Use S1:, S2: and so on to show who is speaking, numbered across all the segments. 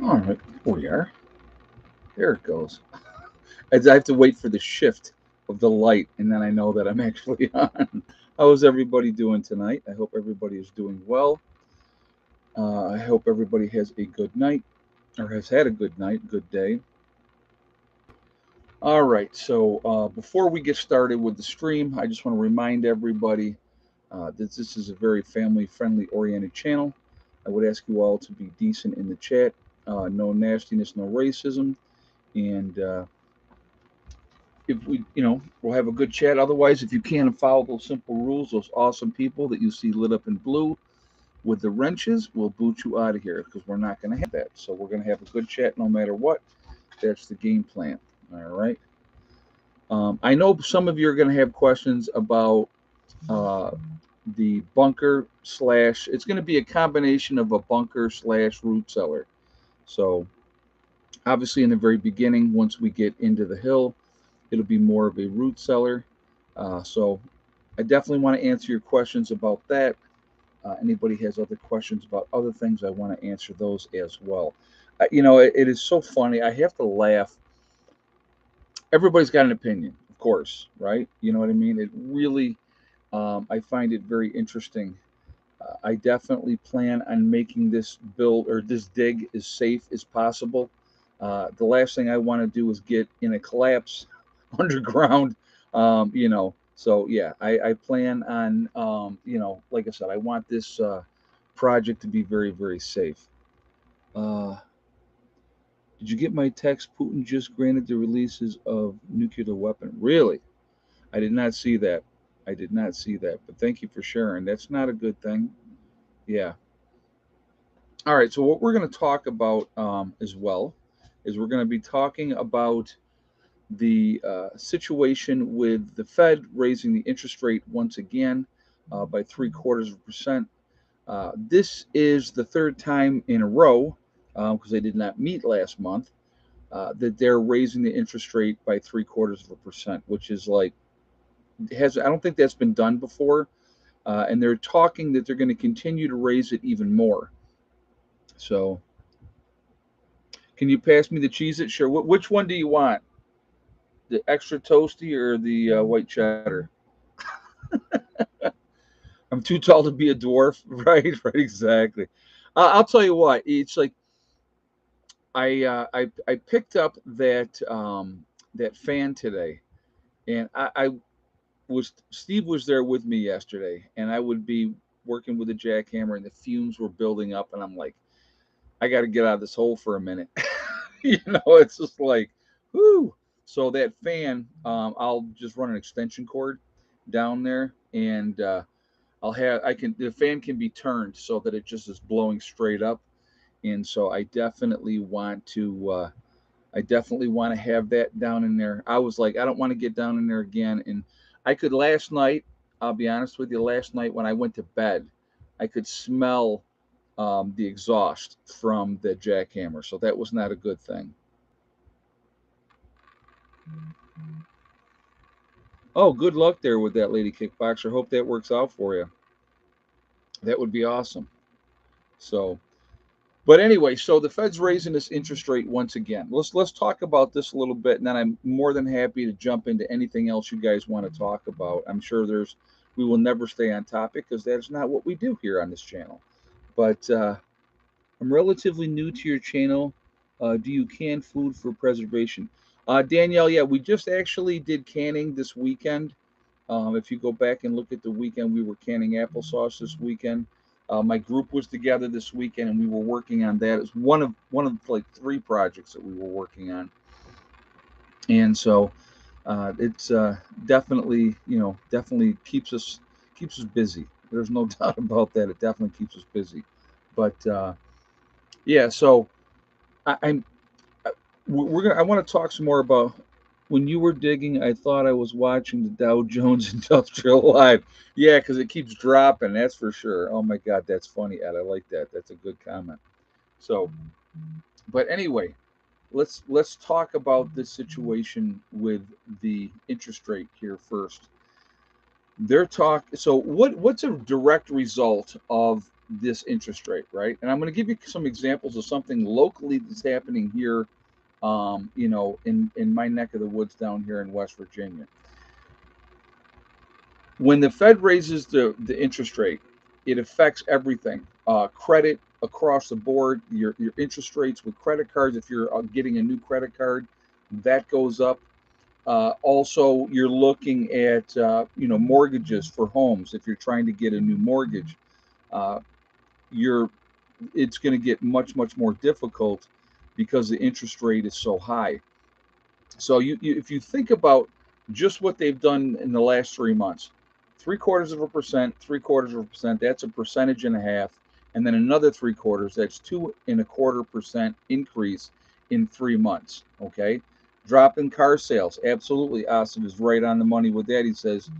S1: All right, we are. There it goes. As I have to wait for the shift of the light, and then I know that I'm actually on. How is everybody doing tonight? I hope everybody is doing well. I hope everybody has a good night, or has had a good night, good day. All right, so before we get started with the stream, I just want to remind everybody that this is a very family friendly oriented channel. I would ask you all to be decent in the chat, no nastiness, no racism, and if we'll have a good chat. Otherwise, if you can't follow those simple rules, those awesome people that you see lit up in blue with the wrenches, we'll boot you out of here because we're not going to have that. So we're going to have a good chat no matter what. That's the game plan. All right. I know some of you are going to have questions about uh, the bunker slash. It's going to be a combination of a bunker slash root cellar. So obviously, in the very beginning, once we get into the hill, it'll be more of a root cellar. So I definitely want to answer your questions about that. Anybody has other questions about other things, I want to answer those as well. It is so funny. I have to laugh. Everybody's got an opinion, of course, right? You know what I mean? It really, I find it very interesting. I definitely plan on making this build or this dig as safe as possible. The last thing I want to do is get in a collapse underground. So yeah, I plan on, like I said, I want this project to be very, very safe. Uh, did you get my text? Putin just granted the releases of nuclear weapon. Really? I did not see that. I did not see that. But thank you for sharing. That's not a good thing. Yeah. All right. So what we're going to talk about as well is we're going to be talking about the situation with the Fed raising the interest rate once again by 0.75%. This is the third time in a row, because they did not meet last month, that they're raising the interest rate by 0.75%, which is like I don't think that's been done before, and they're talking that they're going to continue to raise it even more. So, can you pass me the Cheez-It? Sure. Which one do you want? The extra toasty or the white cheddar? I'm too tall to be a dwarf, right? Right, exactly. I'll tell you what. It's like I picked up that fan today, and I was Steve was there with me yesterday, and I would be working with a jackhammer, and the fumes were building up, and I'm like, I got to get out of this hole for a minute. It's just like, whoo. So that fan, I'll just run an extension cord down there, and the fan can be turned so that it just is blowing straight up, and so I definitely want to have that down in there. I was like, I don't want to get down in there again, and I could last night. I'll be honest with you. Last night when I went to bed, I could smell the exhaust from the jackhammer, so that was not a good thing. Oh, good luck there with that lady kickboxer. Hope that works out for you. That would be awesome. So, but anyway, so the Fed's raising this interest rate once again. Let's talk about this a little bit, and then I'm more than happy to jump into anything else you guys want to talk about. I'm sure we will never stay on topic because that's not what we do here on this channel. But I'm relatively new to your channel. Do you can food for preservation? Danielle, yeah, we just actually did canning this weekend. If you go back and look at the weekend, we were canning applesauce this weekend. My group was together this weekend, and we were working on that. It's one of like three projects that we were working on, and so it's definitely keeps us busy. There's no doubt about that. It definitely keeps us busy, but yeah. So I, I'm we're gonna. I want to talk some more about when you were digging. I thought I was watching the Dow Jones Industrial Live. Yeah, because it keeps dropping. That's for sure. Oh my God, that's funny, Ed. I like that. That's a good comment. So, but anyway, let's talk about this situation with the interest rate here first. They're talk. So what's a direct result of this interest rate, right? And I'm going to give you some examples of something locally that's happening here, in my neck of the woods down here in West Virginia. When the Fed raises the interest rate, it affects everything. Credit across the board, your interest rates with credit cards. If you're getting a new credit card, that goes up. Also, you're looking at mortgages for homes. If you're trying to get a new mortgage, uh, you're it's going to get much more difficult because the interest rate is so high. So if you think about just what they've done in the last 3 months, 0.75%, 0.75%, that's a percentage and a half, and then another three quarters, that's 2.25% increase in 3 months. Okay. Drop in car sales. Absolutely. Asif is right on the money with that. He says,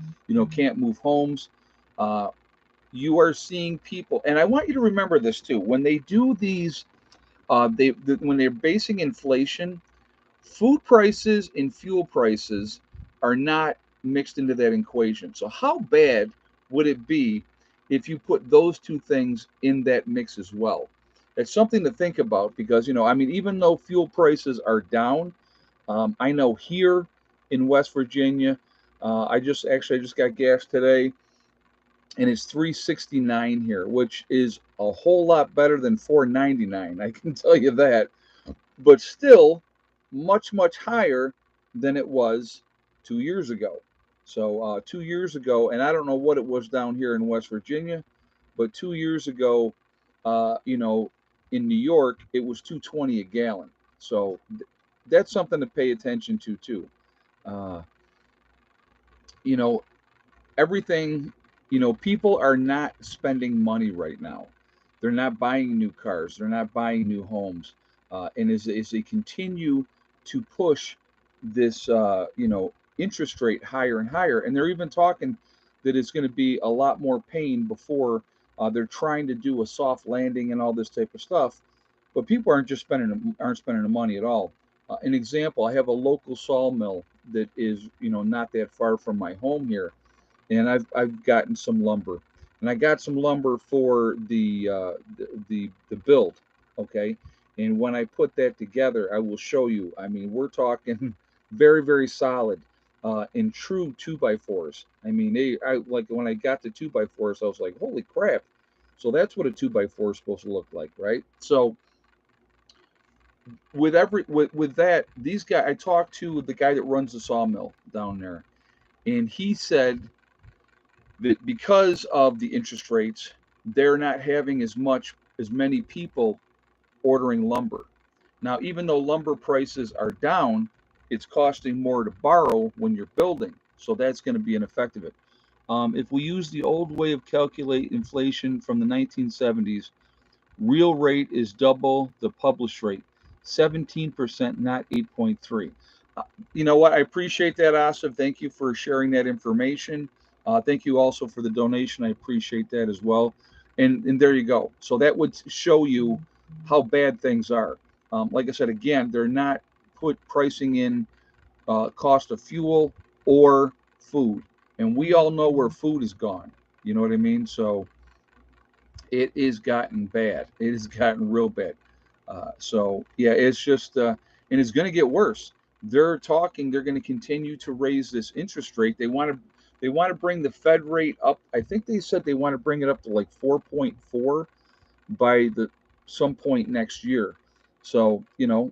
S1: can't move homes. Uh, you are seeing people, and I want you to remember this too. When they do these, when they're basing inflation, food prices and fuel prices are not mixed into that equation. So how bad would it be if you put those two things in that mix as well? It's something to think about because even though fuel prices are down, I know here in West Virginia, I just got gas today, and it's 369 here, which is a whole lot better than 499. I can tell you that, but still much higher than it was 2 years ago. So 2 years ago, and I don't know what it was down here in West Virginia, but 2 years ago, in New York, it was 220 a gallon. So that's something to pay attention to too. Uh, you know, everything, people are not spending money right now. They're not buying new cars. They're not buying new homes. And as they continue to push this, interest rate higher and higher, and they're even talking that it's going to be a lot more pain before they're trying to do a soft landing and all this type of stuff. But people aren't spending the money at all. An example: I have a local sawmill that is, not that far from my home here, and I've gotten some lumber, and I got some lumber for the build, okay. And when I put that together, I will show you. I mean, we're talking very solid, and true two by fours. I mean, I like when I got the two by fours, I was like, holy crap! So that's what a two by four is supposed to look like, right? So with that, these guys, I talked to the guy that runs the sawmill down there, and he said that because of the interest rates, they're not having as many people ordering lumber. Now, even though lumber prices are down, it's costing more to borrow when you're building. So that's going to be an effect of it. If we use the old way of calculate inflation from the 1970s, real rate is double the published rate, 17%, not 8.3. You know what? I appreciate that, Asif. Thank you for sharing that information. Thank you also for the donation. I appreciate that as well. And there you go. So that would show you how bad things are. Like I said, again, they're not put pricing in cost of fuel or food. And we all know where food is gone. You know what I mean? So it has gotten bad. It has gotten real bad. So yeah, it's just and it's going to get worse. They're talking. They're going to continue to raise this interest rate. They want to bring the Fed rate up. I think they said they want to bring it up to like 4.4 by the some point next year. So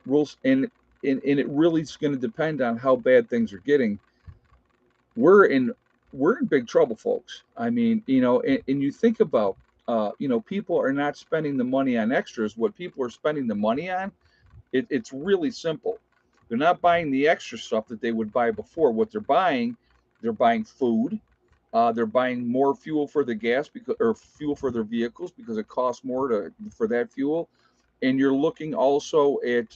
S1: rules, and it really is going to depend on how bad things are getting. we're in we're in big trouble, folks. I mean, and you think about, people are not spending the money on extras. What people are spending the money on, it's really simple. They're not buying the extra stuff that they would buy before. What they're buying food. They're buying more fuel for the gas because, or fuel for their vehicles because it costs more for that fuel. And you're looking also at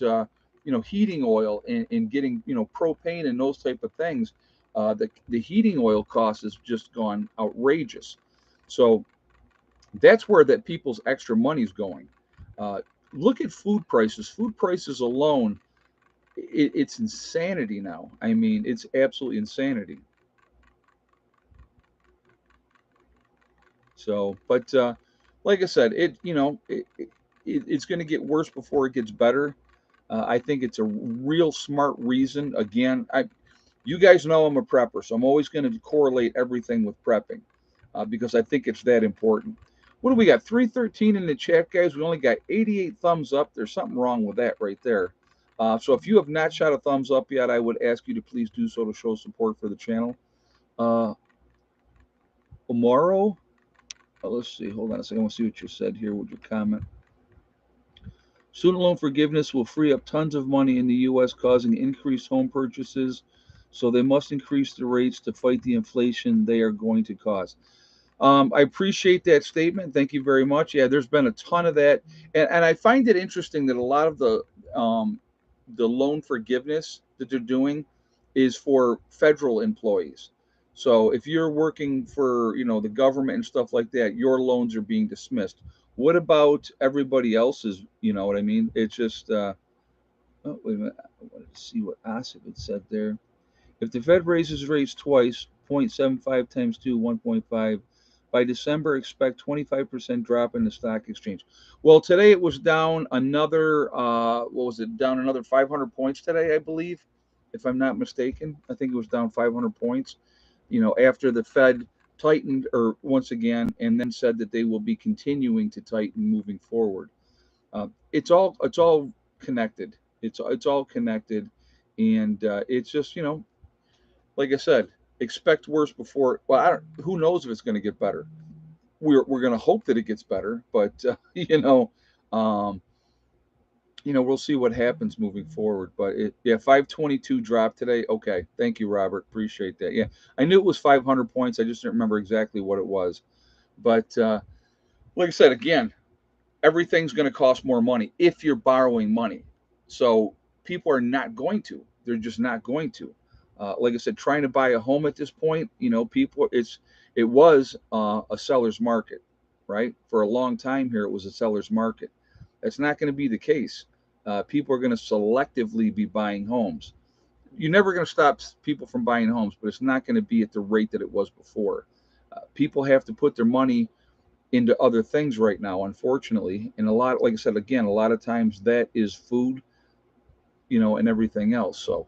S1: heating oil, and getting propane and those type of things. The heating oil cost has just gone outrageous. So that's where that people's extra money is going. Uh, Look at food prices. Food prices alone, it's insanity now. I mean, it's absolutely insanity. So, but like I said, it's going to get worse before it gets better. I think it's a real smart reason. Again, you guys know I'm a prepper, so I'm always going to correlate everything with prepping because I think it's that important. What do we got? 313 in the chat, guys. We only got 88 thumbs up. There's something wrong with that right there. So if you have not shot a thumbs up yet, I would ask you to please do so to show support for the channel. Amaro, let's see. Hold on a second. I want to see what you said here with your comment. Student loan forgiveness will free up tons of money in the U.S., causing increased home purchases. So they must increase the rates to fight the inflation they are going to cause. I appreciate that statement. Thank you very much. Yeah, there's been a ton of that, and I find it interesting that a lot of the loan forgiveness that they're doing is for federal employees. So if you're working for the government and stuff like that, your loans are being dismissed. What about everybody else's? You know what I mean? It's just oh, wait a minute. I wanted to see what Asif had said there. If the Fed raises rates twice, 0.75 times 2, 1.5, by December, expect 25% drop in the stock exchange. Well, today it was down another, what was it, down another 500 points today, I believe, if I'm not mistaken. I think it was down 500 points, after the Fed tightened, or once again, and then said that they will be continuing to tighten moving forward. It's all connected. It's all connected, and it's just like I said, expect worse before. Well, who knows if it's going to get better? We're going to hope that it gets better, but um, we'll see what happens moving forward. But yeah, 522 dropped today. Okay, thank you, Robert. Appreciate that. Yeah, I knew it was 500 points. I just didn't remember exactly what it was. But like I said, again, everything's going to cost more money if you're borrowing money. So people are not going to. They're just not going to. Like I said, trying to buy a home at this point, people, it was a seller's market, right? For a long time here, it was a seller's market. That's not going to be the case. People are going to selectively be buying homes. You're never going to stop people from buying homes, but it's not going to be at the rate that it was before. People have to put their money into other things right now, unfortunately. And a lot, like I said, again, a lot of times that is food, and everything else. So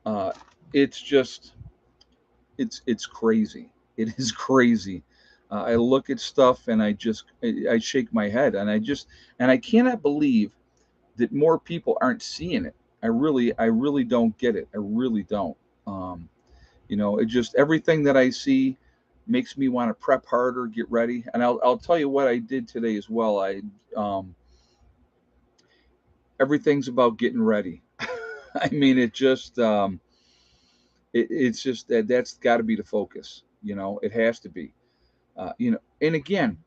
S1: uh, it's just, it's crazy. It is crazy. I look at stuff and I shake my head, and I cannot believe that more people aren't seeing it. I really don't get it. I really don't. Um, it just, everything that I see makes me want to prep harder, get ready. And I'll tell you what I did today as well. Um, Everything's about getting ready. I mean, it's just that's got to be the focus. It has to be. And again,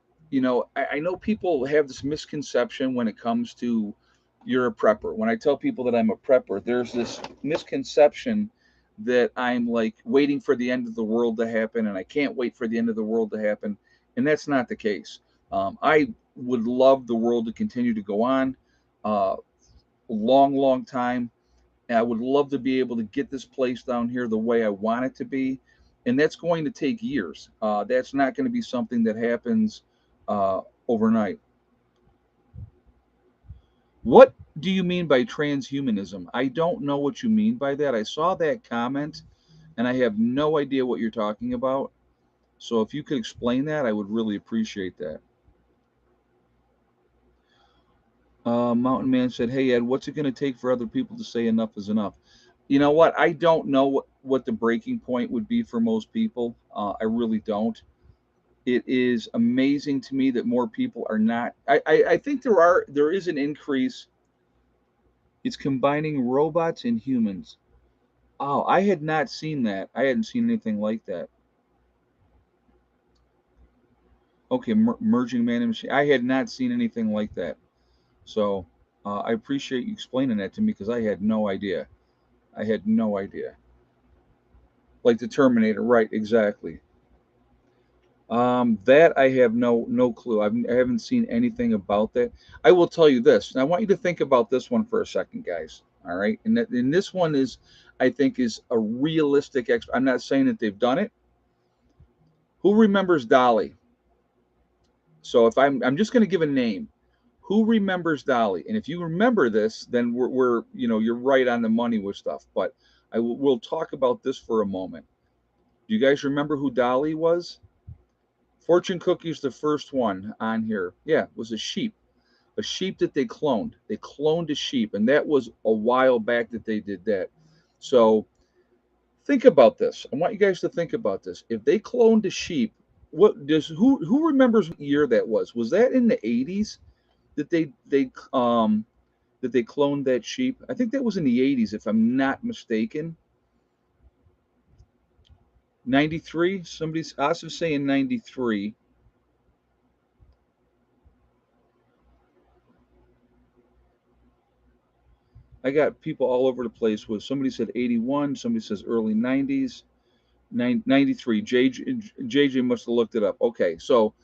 S1: I know people have this misconception when it comes to you're a prepper. When I tell people that I'm a prepper, there's this misconception that I'm like waiting for the end of the world to happen, and I can't wait for the end of the world to happen. And that's not the case. I would love the world to continue to go on a long, long time. And I would love to be able to get this place down here the way I want it to be. And that's going to take years. That's not going to be something that happens overnight. What do you mean by transhumanism? I don't know what you mean by that. I saw that comment and I have no idea what you're talking about. So if you could explain that, I would really appreciate that. Mountain Man said, "Hey Ed, what's it going to take for other people to say enough is enough?" You know what? I don't know what the breaking point would be for most people. I really don't. It is amazing to me that more people are not. I think there is an increase. It's combining robots and humans. Oh, I had not seen that. I hadn't seen anything like that. Okay, merging man and machine. I had not seen anything like that. So I appreciate you explaining that to me because I had no idea. I had no idea. Like the Terminator, right? Exactly. That I have no clue. I haven't seen anything about that. I will tell you this, and I want you to think about this one for a second, guys. All right, and this one is, I think, is a realistic. I'm not saying that they've done it. Who remembers Dolly? So if I'm just going to give a name. Who remembers Dolly? And if you remember this, then we're you're right on the money with stuff. But we'll talk about this for a moment. Do you guys remember who Dolly was? Fortune Cookie's the first one on here. Yeah, it was a sheep that they cloned. They cloned a sheep, and that was a while back that they did that. So think about this. I want you guys to think about this. If they cloned a sheep, what does who remembers what year that was? Was that in the 80s that they cloned that sheep? I think that was in the 80s, if I'm not mistaken. 93. Somebody's also saying 93. I got people all over the place with somebody said 81, somebody says early 90s, 93. JJ must have looked it up. Okay, so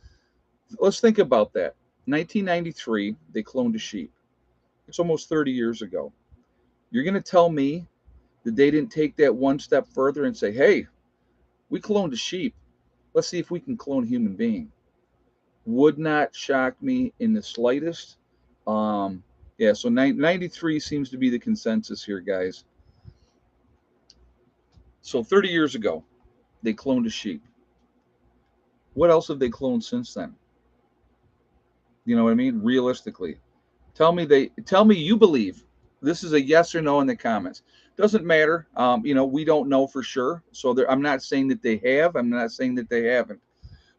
S1: let's think about that. 1993, they cloned a sheep. It's almost 30 years ago. You're going to tell me that they didn't take that one step further and say, hey, we cloned a sheep. Let's see if we can clone a human being. Would not shock me in the slightest. Yeah, so 93 seems to be the consensus here, guys. So 30 years ago, they cloned a sheep. What else have they cloned since then? You know what I mean? Realistically, tell me you believe. This is a yes or no in the comments. Doesn't matter. We don't know for sure. So I'm not saying that they have. I'm not saying that they haven't.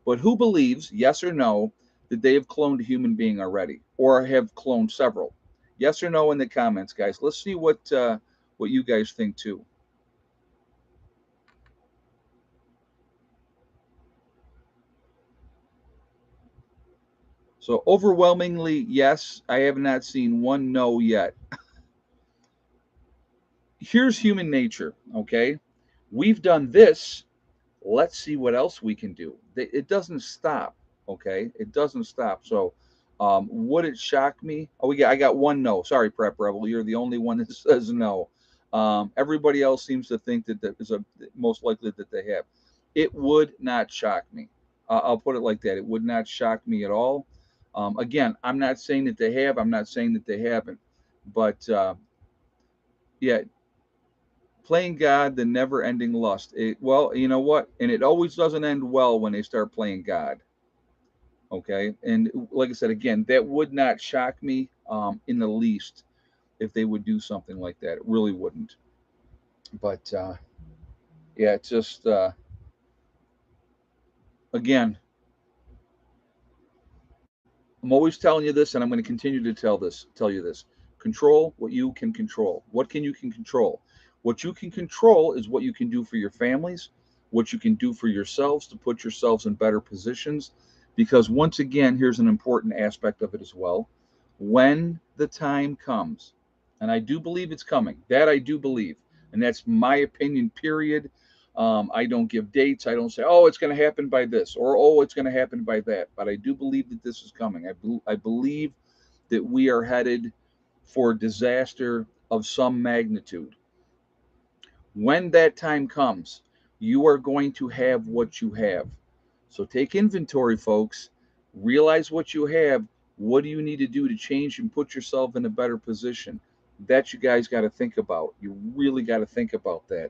S1: But who believes, yes or no, that they have cloned a human being already, or have cloned several? Yes or no in the comments, guys. Let's see what you guys think too. So overwhelmingly, yes. I have not seen one no yet. Here's human nature. Okay, we've done this. Let's see what else we can do. It doesn't stop. Okay, it doesn't stop. So, would it shock me? Oh, I got one no. Sorry, Prep Rebel, you're the only one that says no. Everybody else seems to think that is a most likely that they have. It would not shock me. I'll put it like that. It would not shock me at all. Again, I'm not saying that they have. I'm not saying that they haven't. But yeah, playing God, the never-ending lust. Well, you know what? And it always doesn't end well when they start playing God. Okay, and like I said again, that would not shock me in the least if they would do something like that. It really wouldn't. But yeah, it's just again, I'm always telling you this, and I'm going to continue to tell you this. Control what you can control. What you can control? What you can control is what you can do for your families, what you can do for yourselves to put yourselves in better positions. Because once again, here's an important aspect of it as well. When the time comes, and I do believe it's coming, that I do believe, and that's my opinion, period. I don't give dates. I don't say, oh, it's going to happen by this or, oh, it's going to happen by that. But I do believe that this is coming. I believe that we are headed for disaster of some magnitude. When that time comes, you are going to have what you have. So take inventory, folks. Realize what you have. What do you need to do to change and put yourself in a better position? That you guys got to think about. You really got to think about that.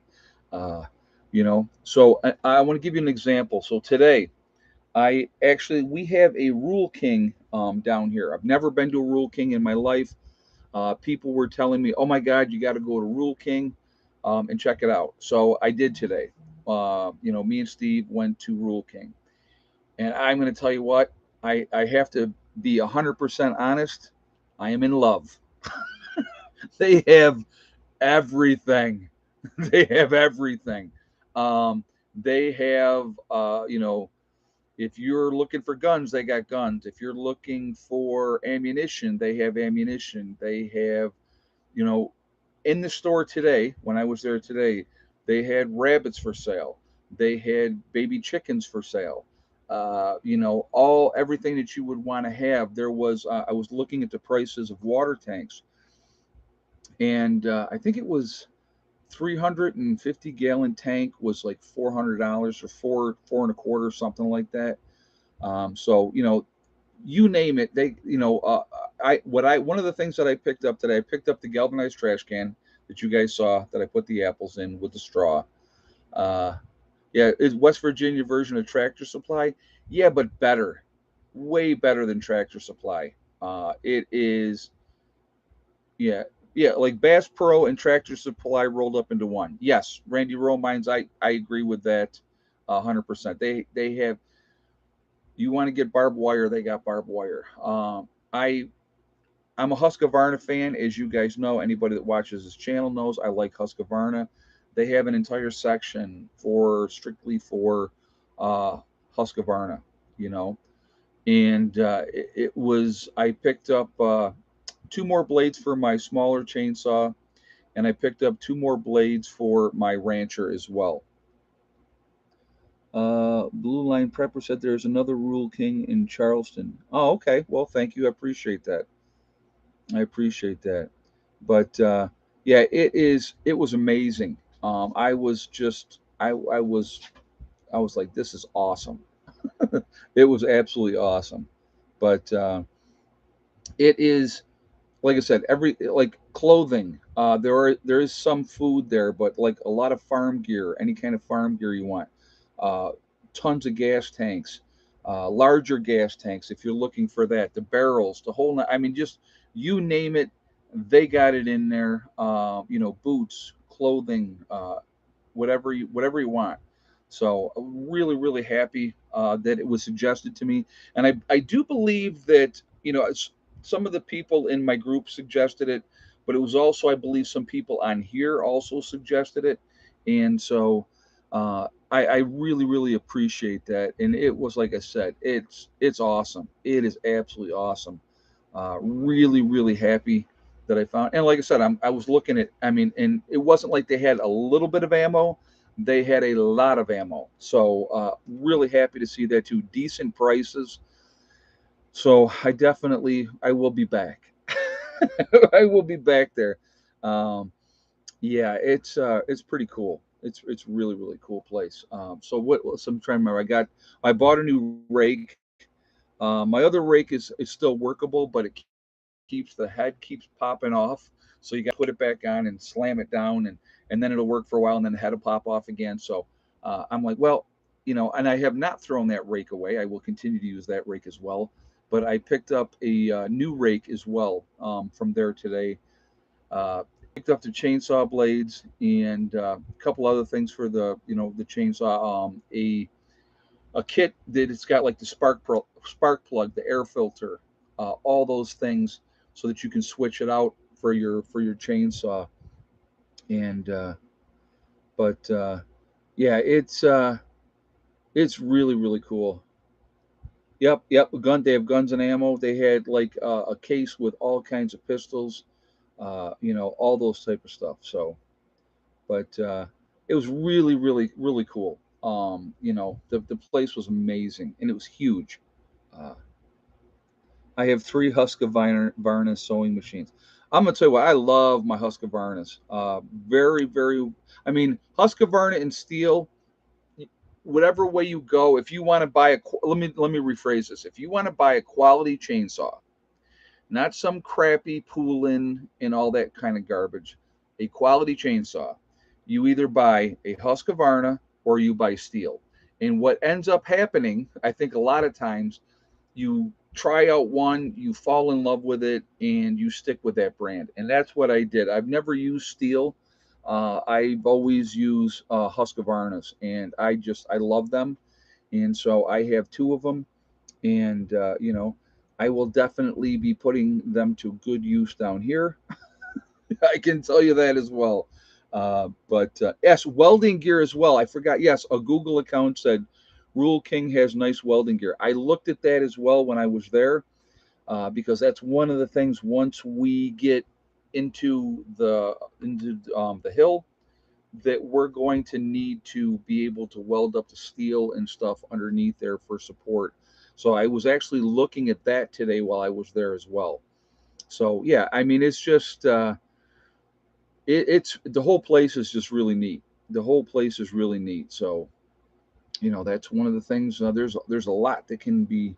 S1: Uh, so I want to give you an example. So today, we have a Rule King down here. I've never been to a Rule King in my life. People were telling me, "Oh my God, you got to go to Rule King and check it out." So I did today. Me and Steve went to Rule King, and I'm going to tell you what, I have to be 100% honest. I am in love. They have everything. They have everything. Um, they have, if you're looking for guns, they got guns. If you're looking for ammunition, they have ammunition. They have, you know, in the store today, when I was there today, they had rabbits for sale. They had baby chickens for sale. Everything that you would want to have. There was, I was looking at the prices of water tanks, and I think it was 350-gallon tank was like $400 or four and a quarter, something like that. So you name it. They, one of the things that I picked up today, I picked up the galvanized trash can that you guys saw that I put the apples in with the straw. Uh, yeah, is West Virginia version of Tractor Supply. Yeah, but better, way better than Tractor Supply. It is, yeah, yeah, like Bass Pro and Tractor Supply rolled up into one. Yes, Randy Romines, I agree with that, 100%. They have. You want to get barbed wire, they got barbed wire. I'm a Husqvarna fan, as you guys know. Anybody that watches this channel knows I like Husqvarna. They have an entire section for strictly for uh, Husqvarna, you know. And it was I picked up two more blades for my smaller chainsaw, and I picked up two more blades for my rancher as well. Blue Line Prepper said there's another Rule King in Charleston. Oh, okay. Well, thank you. I appreciate that. I appreciate that. But yeah, it was amazing. I was just I was like, this is awesome. It was absolutely awesome. But it is, like I said, every like clothing. There is some food there, but like a lot of farm gear, any kind of farm gear you want. Uh, Tons of gas tanks, larger gas tanks if you're looking for that. The barrels, the whole. I mean, just you name it, they got it in there. Boots, clothing, whatever you want. So really, really happy that it was suggested to me, and I do believe that some of the people in my group suggested it, but it was also I believe some people on here also suggested it, and so I really, really appreciate that. And it was like I said, it's awesome. It is absolutely awesome. Really, really happy that I found. And like I said, I was looking at. I mean, and it wasn't like they had a little bit of ammo; they had a lot of ammo. So really happy to see that too. Decent prices. So I will be back. I will be back there. Um, yeah, it's pretty cool. It's really, really cool place. So so I'm trying to remember. I bought a new rake. My other rake is still workable, but it keeps the head keeps popping off. So you got to put it back on and slam it down, and then it'll work for a while, and then the head will pop off again. So I'm like, well, and I have not thrown that rake away. I will continue to use that rake as well. But I picked up a new rake as well from there today. Picked up the chainsaw blades and a couple other things for the chainsaw. A kit that it's got like the spark plug, the air filter, all those things, so that you can switch it out for your chainsaw. And but yeah, it's really, really cool. Yep, yep. Gun. They have guns and ammo. They had like a case with all kinds of pistols, all those type of stuff. So, but it was really, really, really cool. The place was amazing and it was huge. Uh, I have three Husqvarna sewing machines. I'm gonna tell you what, I love my Husqvarnas. Very, very. I mean, Husqvarna and steel. Whatever way you go, if you want to buy let me rephrase this. If you want to buy a quality chainsaw, not some crappy Poolin and all that kind of garbage, a quality chainsaw, you either buy a Husqvarna or you buy steel. And what ends up happening, I think a lot of times, you try out one, you fall in love with it, and you stick with that brand. And that's what I did. I've never used steel. I've always used Husqvarnas, and I love them. And so I have two of them, and I will definitely be putting them to good use down here. I can tell you that as well. But yes, welding gear as well. I forgot. Yes, a Google account said Rule King has nice welding gear. I looked at that as well when I was there, because that's one of the things. Once we get into the hill, that we're going to need to be able to weld up the steel and stuff underneath there for support. So I was actually looking at that today while I was there as well. So yeah, I mean, it's just it's the whole place is just really neat. The whole place is really neat. So that's one of the things. There's a lot that can be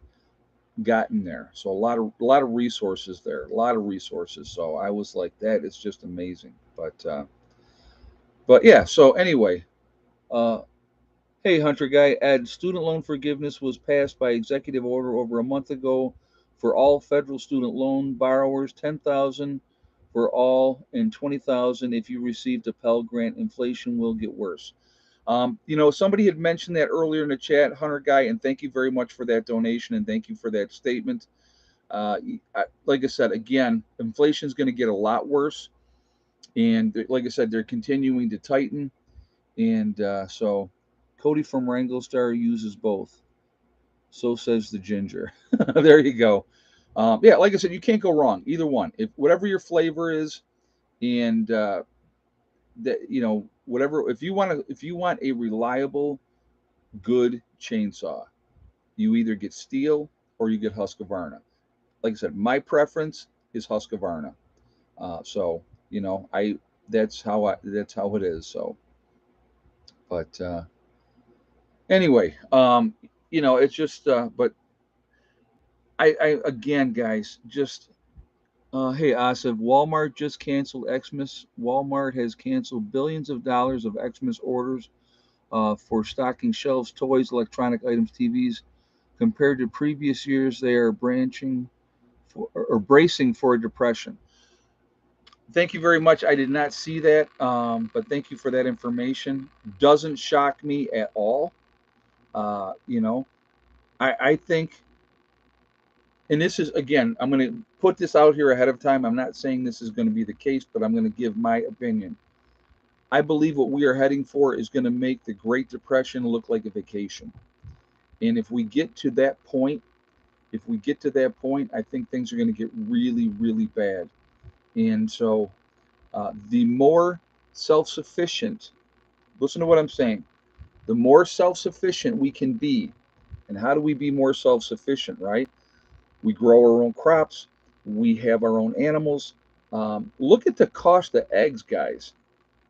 S1: gotten there. So a lot of resources there, a lot of resources. So I was like, that is just amazing. But yeah. So anyway, uh, hey Hunter guy, Ed, student loan forgiveness was passed by executive order over a month ago for all federal student loan borrowers, 10,000 for all and 20,000 if you received a Pell Grant. Inflation will get worse. Somebody had mentioned that earlier in the chat, Hunter guy, and thank you very much for that donation and thank you for that statement. Like I said, again, inflation is going to get a lot worse, and like I said, they're continuing to tighten, and so Cody from Wrangle Star uses both. So says the ginger. There you go. Yeah, like I said, you can't go wrong either one. If whatever your flavor is, and that whatever, if you want a reliable, good chainsaw, you either get Steel or you get Husqvarna. Like I said, my preference is Husqvarna. So I that's how it is. So, but anyway, it's just. But I again, guys, just hey, Asif, Walmart just canceled Xmas. Walmart has canceled billions of dollars of Xmas orders for stocking shelves, toys, electronic items, TVs. Compared to previous years, they are branching or bracing for a depression. Thank you very much. I did not see that, but thank you for that information. Doesn't shock me at all. You know, I think, and this is again, I'm going to put this out here ahead of time. I'm not saying this is going to be the case, but I'm going to give my opinion. I believe what we are heading for is going to make the Great Depression look like a vacation. And if we get to that point, I think things are going to get really, really bad. And so the more self sufficient, listen to what I'm saying, the more self sufficient we can be. And how do we be more self sufficient, right? We grow our own crops, we have our own animals. Look at the cost of eggs, guys.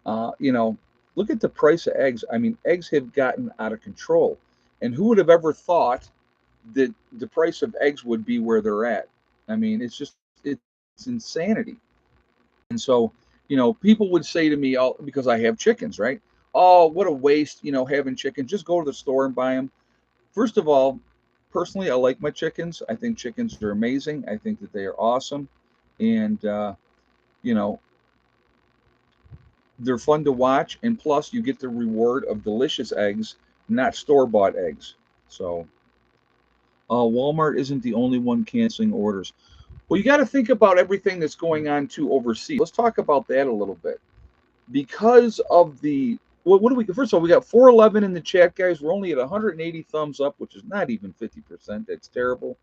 S1: Uh, you know, Look at the price of eggs. I mean, eggs have gotten out of control. And who would have ever thought that the price of eggs would be where they're at? I mean, it's insanity. And so, people would say to me, oh, because I have chickens, right? Oh, what a waste, having chickens. Just go to the store and buy them. First of all, personally, I like my chickens. I think chickens are amazing. I think that they are awesome. And, you know, they're fun to watch. And plus, you get the reward of delicious eggs, not store bought eggs. So, Walmart isn't the only one canceling orders. Well, you got to think about everything that's going on too overseas. Let's talk about that a little bit. Because of the what do we first of all, we got 411 in the chat, guys. We're only at 180 thumbs up, which is not even 50%. That's terrible.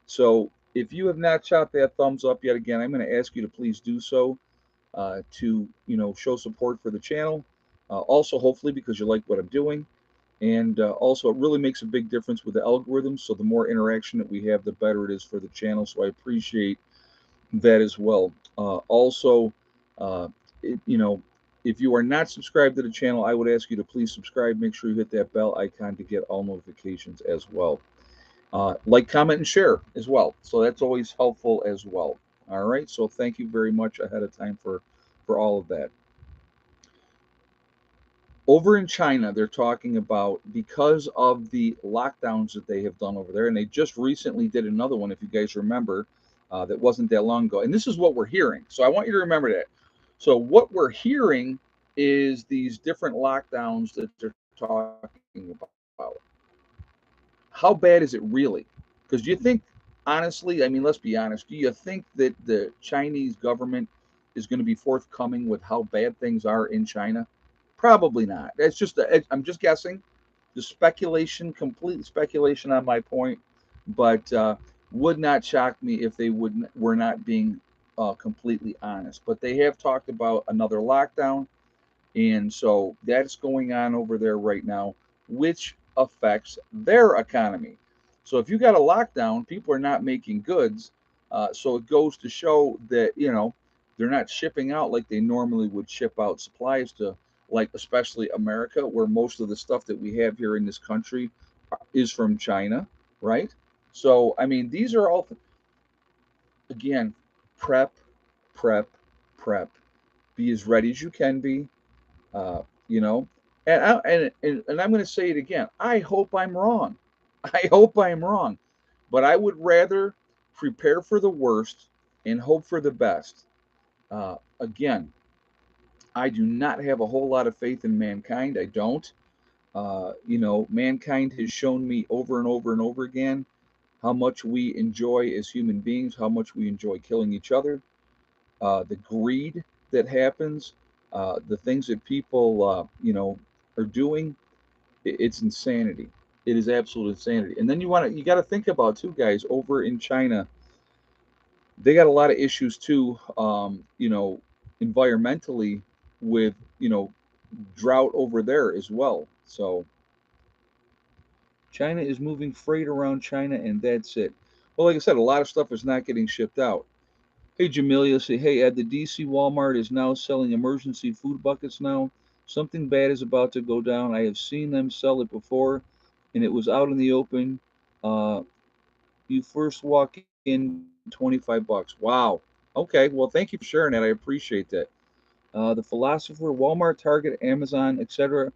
S1: So if you have not shot that thumbs up yet, again, I'm going to ask you to please do so, to show support for the channel. Also, hopefully, because you like what I'm doing, and also it really makes a big difference with the algorithm. So the more interaction that we have, the better it is for the channel. So I appreciate that as well. Also, uh, it, you know, if you are not subscribed to the channel, I would ask you to please subscribe. Make sure you hit that bell icon to get all notifications as well. Like, comment, and share as well. So that's always helpful as well. All right. So thank you very much ahead of time for all of that. Over in China, they're talking about, because of the lockdowns that they have done over there, and they just recently did another one, if you guys remember, that wasn't that long ago. And this is what we're hearing. So I want you to remember that. So what we're hearing is these different lockdowns that they're talking about. How bad is it really? Because do you think, honestly, I mean, let's be honest, do you think that the Chinese government is going to be forthcoming with how bad things are in China? Probably not. I'm just guessing. The speculation, complete speculation on my point, but would not shock me if they were not being completely honest. But they have talked about another lockdown, and so that's going on over there right now, which affects their economy. So if you got a lockdown, people are not making goods. So it goes to show that, they're not shipping out like they normally would ship out supplies to, like, especially America, where most of the stuff that we have here in this country is from China, right? So, I mean, these are all, again, prep, prep, prep. Be as ready as you can be, uh, you know. And I'm going to say it again. I hope I'm wrong. I hope I'm wrong. But I would rather prepare for the worst and hope for the best. Again, I do not have a whole lot of faith in mankind. I don't. Mankind has shown me over and over and over again how much we enjoy as human beings, how much we enjoy killing each other, the greed that happens, the things that people, are doing. It's insanity. It is absolute insanity. And then you got to think about too, guys, over in China, they got a lot of issues too, environmentally with, drought over there as well. So China is moving freight around China, and that's it. Well, like I said, a lot of stuff is not getting shipped out. Hey, Jamelia, say, hey, Ed, the DC Walmart is now selling emergency food buckets now. Something bad is about to go down. I have seen them sell it before, and it was out in the open. Uh, you first walk in, 25 bucks. Wow. Okay, well, thank you for sharing that. I appreciate that. The Philosopher, Walmart, Target, Amazon, etc.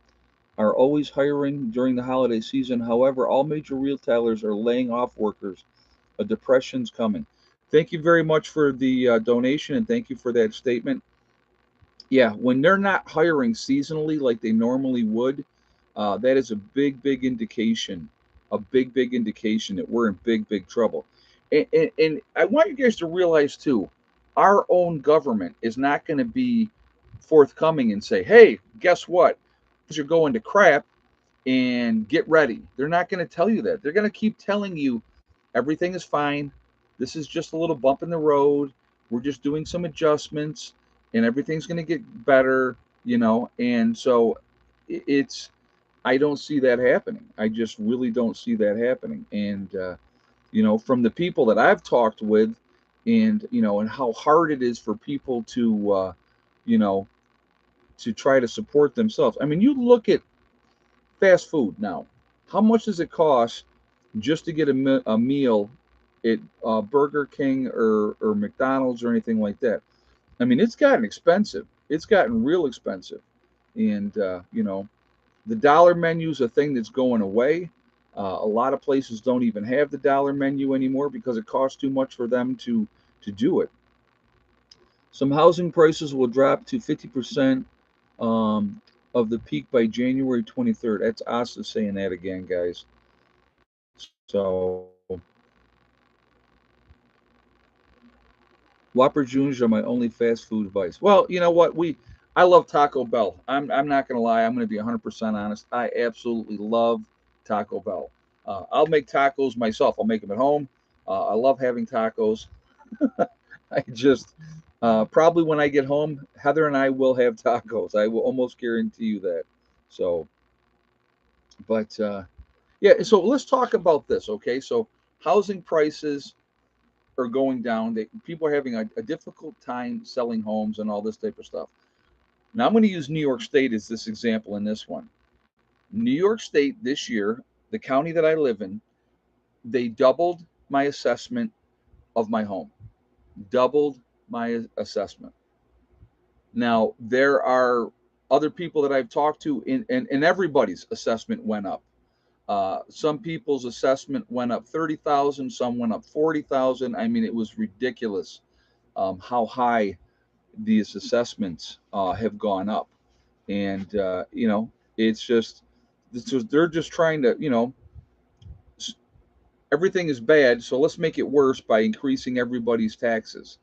S1: are always hiring during the holiday season. However, all major retailers are laying off workers. A depression's coming. Thank you very much for the donation, and thank you for that statement. Yeah, when they're not hiring seasonally like they normally would, that is a big, big indication, big indication that we're in big, big trouble. And I want you guys to realize too, our own government is not going to be forthcoming and say, hey, guess what? Things are going to crap and get ready. They're not going to tell you that. They're going to keep telling you everything is fine. This is just a little bump in the road. We're just doing some adjustments and everything's going to get better. And so it's, I don't see that happening. I just really don't see that happening. And, from the people that I've talked with and how hard it is for people you know, to try to support themselves. I mean, you look at fast food now. How much does it cost just to get a meal at Burger King or McDonald's or anything like that? I mean, it's gotten expensive. It's gotten real expensive. And, the dollar menu is a thing that's going away. A lot of places don't even have the dollar menu anymore because it costs too much for them to do it. Some housing prices will drop to 50% um, of the peak by January 23rd. That's Asa saying that again, guys. So Whopper Juniors are my only fast food vice. Well, you know what? I love Taco Bell. I'm not gonna lie. I'm gonna be 100% honest. I absolutely love Taco Bell. I'll make tacos myself. I'll make them at home. I love having tacos. I just probably when I get home, Heather and I will have tacos. I will almost guarantee you that. So, but yeah. So let's talk about this. Okay. So housing prices are going down. People are having a difficult time selling homes and all this type of stuff. Now I'm going to use New York State as this example in this one. New York State this year, the county that I live in, they doubled my assessment of my home. Doubled my assessment. Now there are other people that I've talked to, and everybody's assessment went up. Some people's assessment went up 30,000, some went up 40,000. I mean, it was ridiculous how high these assessments have gone up, and it's just they're just trying to everything is bad, so let's make it worse by increasing everybody's taxes.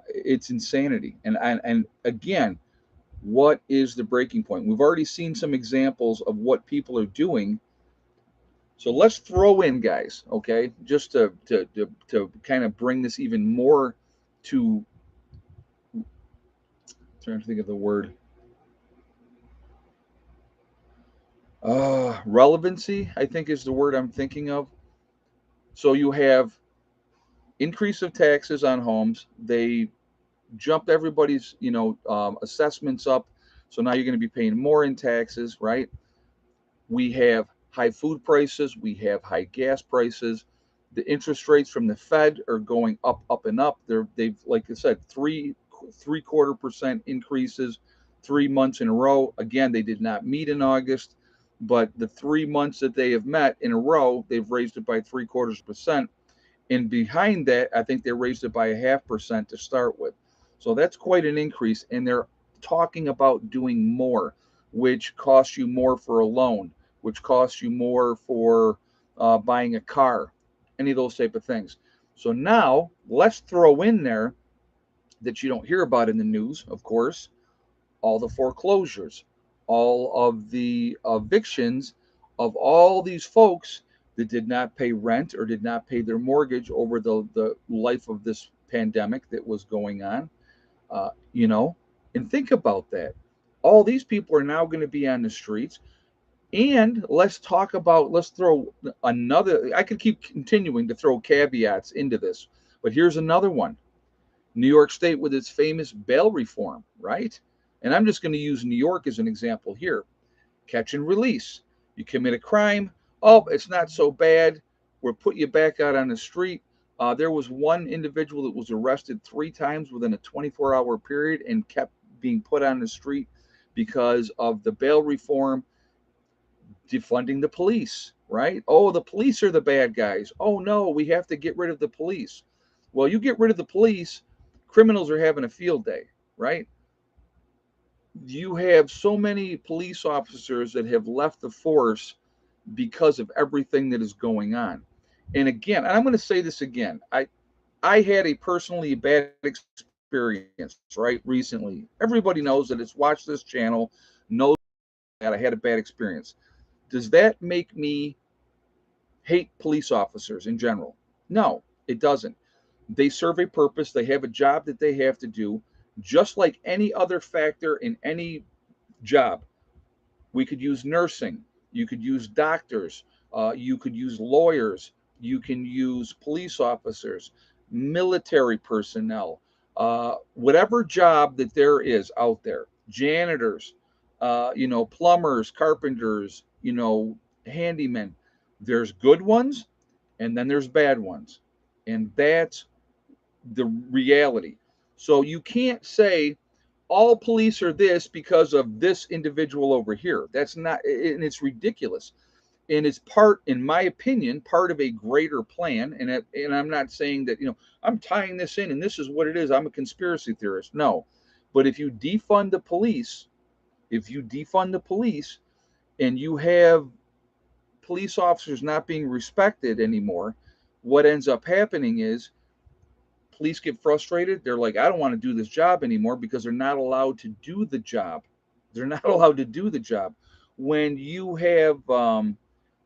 S1: It's insanity, and again, what is the breaking point? We've already seen some examples of what people are doing. So let's throw in, guys, okay, just to kind of bring this even more to, trying to think of the word, relevancy, I think is the word I'm thinking of. So you have increase of taxes on homes. They jumped everybody's, assessments up. So now you're going to be paying more in taxes, right? We have high food prices. We have high gas prices. The interest rates from the Fed are going up, up, and up. They've, like I said, three-quarter% increases 3 months in a row. Again, they did not meet in August, but the 3 months that they have met in a row, they've raised it by 0.75%. And behind that, I think they raised it by 0.5% to start with. So that's quite an increase. And they're talking about doing more, which costs you more for a loan, which costs you more for buying a car, any of those type of things. So now let's throw in there that you don't hear about in the news, of course, all the foreclosures, all of the evictions of all these folks that did not pay rent or did not pay their mortgage over the life of this pandemic that was going on. You know, and think about that. All these people are now going to be on the streets. And let's throw another, I could keep continuing to throw caveats into this, but here's another one. New York State with its famous bail reform, right? And I'm just going to use New York as an example here. Catch and release. You commit a crime. Oh, it's not so bad. We'll put you back out on the street. There was one individual that was arrested 3 times within a 24-hour period and kept being put on the street because of the bail reform, defunding the police, right? Oh, the police are the bad guys. Oh, no, we have to get rid of the police. Well, you get rid of the police, criminals are having a field day, right? You have so many police officers that have left the force because of everything that is going on. And again, and I'm going to say this again, I had a personally bad experience, right, recently. Everybody knows that it's watched this channel, knows that I had a bad experience. Does that make me hate police officers in general? No, it doesn't. They serve a purpose, they have a job that they have to do, just like any other factor in any job. We could use nursing, you could use doctors, you could use lawyers, you can use police officers, military personnel, whatever job that there is out there, janitors, plumbers, carpenters, handymen. There's good ones and then there's bad ones. And that's the reality. So you can't say all police are this because of this individual over here. That's not, and it's ridiculous. And it's part, in my opinion, part of a greater plan. And I'm not saying that, I'm tying this in and this is what it is. I'm a conspiracy theorist. No. But if you defund the police, and you have police officers not being respected anymore, what ends up happening is police get frustrated. They're like, I don't want to do this job anymore because they're not allowed to do the job. They're not allowed to do the job. When you have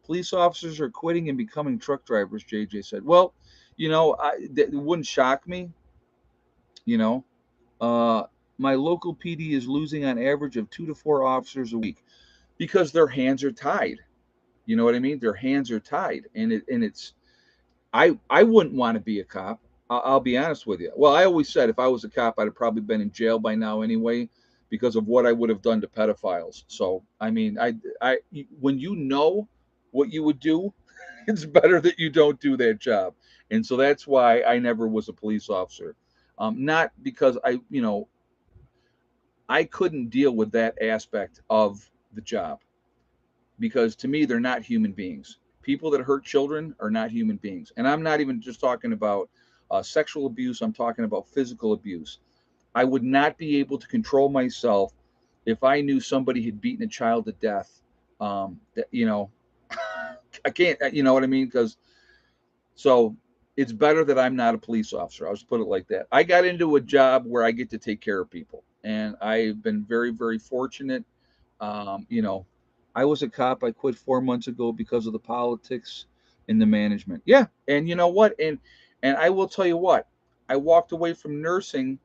S1: police officers are quitting and becoming truck drivers, JJ said, well, it wouldn't shock me. You know, uh, my local PD is losing on average of 2 to 4 officers a week because their hands are tied. You know what I mean? Their hands are tied, and it's I wouldn't want to be a cop. I'll be honest with you. Well, I always said if I was a cop, I'd have probably been in jail by now anyway, because of what I would have done to pedophiles. So, I mean, when you know what you would do, it's better that you don't do that job. And so that's why I never was a police officer. Not because I couldn't deal with that aspect of the job, because to me, they're not human beings. People that hurt children are not human beings. And I'm not even just talking about sexual abuse, I'm talking about physical abuse. I would not be able to control myself if I knew somebody had beaten a child to death. That, I can't, you know what I mean? So it's better that I'm not a police officer. I'll just put it like that. I got into a job where I get to take care of people, and I've been very, very fortunate. Um, you know, I was a cop. I quit 4 months ago because of the politics and the management. Yeah, and you know what? And I will tell you what. I walked away from nursing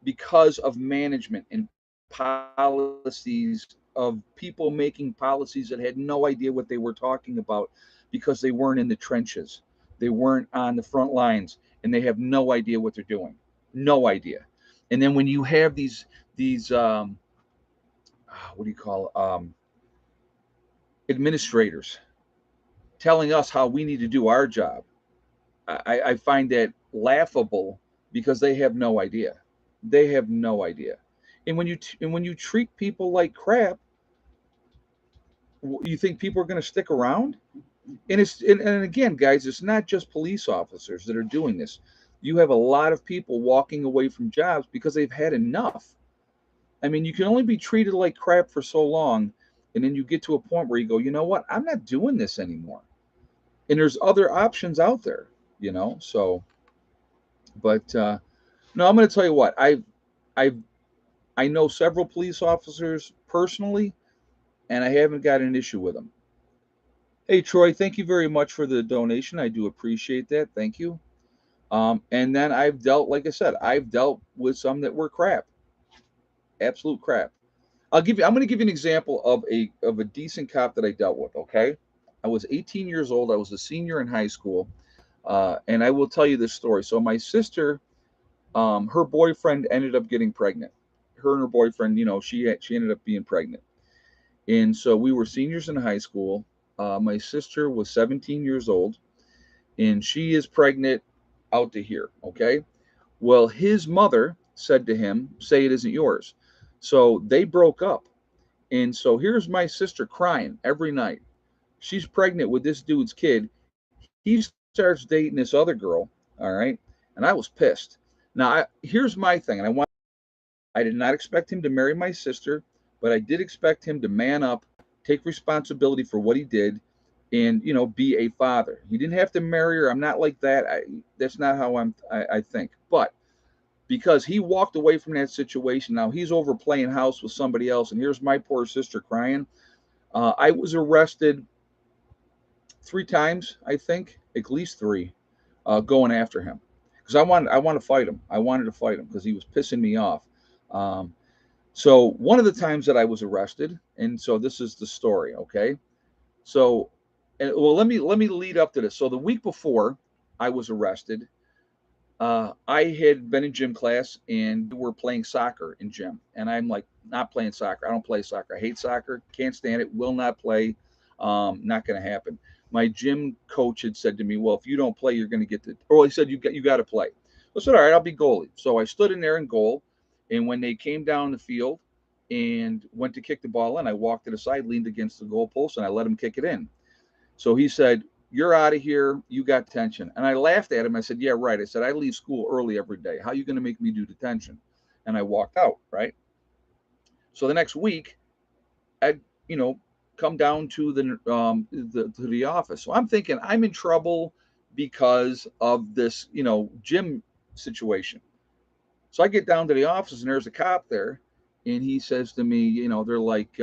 S1: because of management and policies, of people making policies that had no idea what they were talking about, because they weren't in the trenches, they weren't on the front lines, and they have no idea what they're doing. No idea. And then when you have these what do you call administrators telling us how we need to do our job, I find that laughable because they have no idea. They have no idea. And when you treat people like crap, you think people are going to stick around? And again, guys, it's not just police officers that are doing this. You have a lot of people walking away from jobs because they've had enough. I mean, you can only be treated like crap for so long, and then you get to a point where you go, you know what? I'm not doing this anymore. And there's other options out there, you know. So, but no, I'm going to tell you what. I I know several police officers personally, and I haven't got an issue with them. Hey, Troy, thank you very much for the donation. I do appreciate that. Thank you. And then I've dealt, like I said, I've dealt with some that were crap, absolute crap. I'm going to give you an example of a decent cop that I dealt with. Okay, I was 18 years old. I was a senior in high school, and I will tell you this story. So my sister, her boyfriend ended up getting pregnant. Her and her boyfriend, she ended up being pregnant, and so we were seniors in high school. My sister was 17 years old, and she is pregnant out to here. Okay, well, his mother said to him, "Say it isn't yours." So they broke up. And so here's my sister crying every night. She's pregnant with this dude's kid. He starts dating this other girl. All right. And I was pissed. Now, here's my thing. I did not expect him to marry my sister, but I did expect him to man up, take responsibility for what he did, and, be a father. He didn't have to marry her. I'm not like that. That's not how I think. But because he walked away from that situation. Now he's over playing house with somebody else, and here's my poor sister crying. I was arrested 3 times, I think, at least three, going after him because I want to fight him. I wanted to fight him because he was pissing me off. Um, so one of the times that I was arrested, and so this is the story, okay? So, well, let me lead up to this. So the week before I was arrested, I had been in gym class and we were playing soccer in gym. And I'm like, not playing soccer. I don't play soccer. I hate soccer. Can't stand it. Will not play. Not going to happen. My gym coach had said to me, well, if you don't play, you're going to get the, or he said, you got to play. I said, all right, I'll be goalie. So I stood in there in goal. And when they came down the field and went to kick the ball in, I walked to the side, leaned against the goalpost, and I let him kick it in. So he said, you're out of here. You got detention. And I laughed at him. I said, yeah, right. I said, I leave school early every day. How are you going to make me do detention? And I walked out, right? So the next week, I, you know, come down to the office. So I'm thinking I'm in trouble because of this, gym situation. So I get down to the office and there's a cop there, and he says to me, they're like,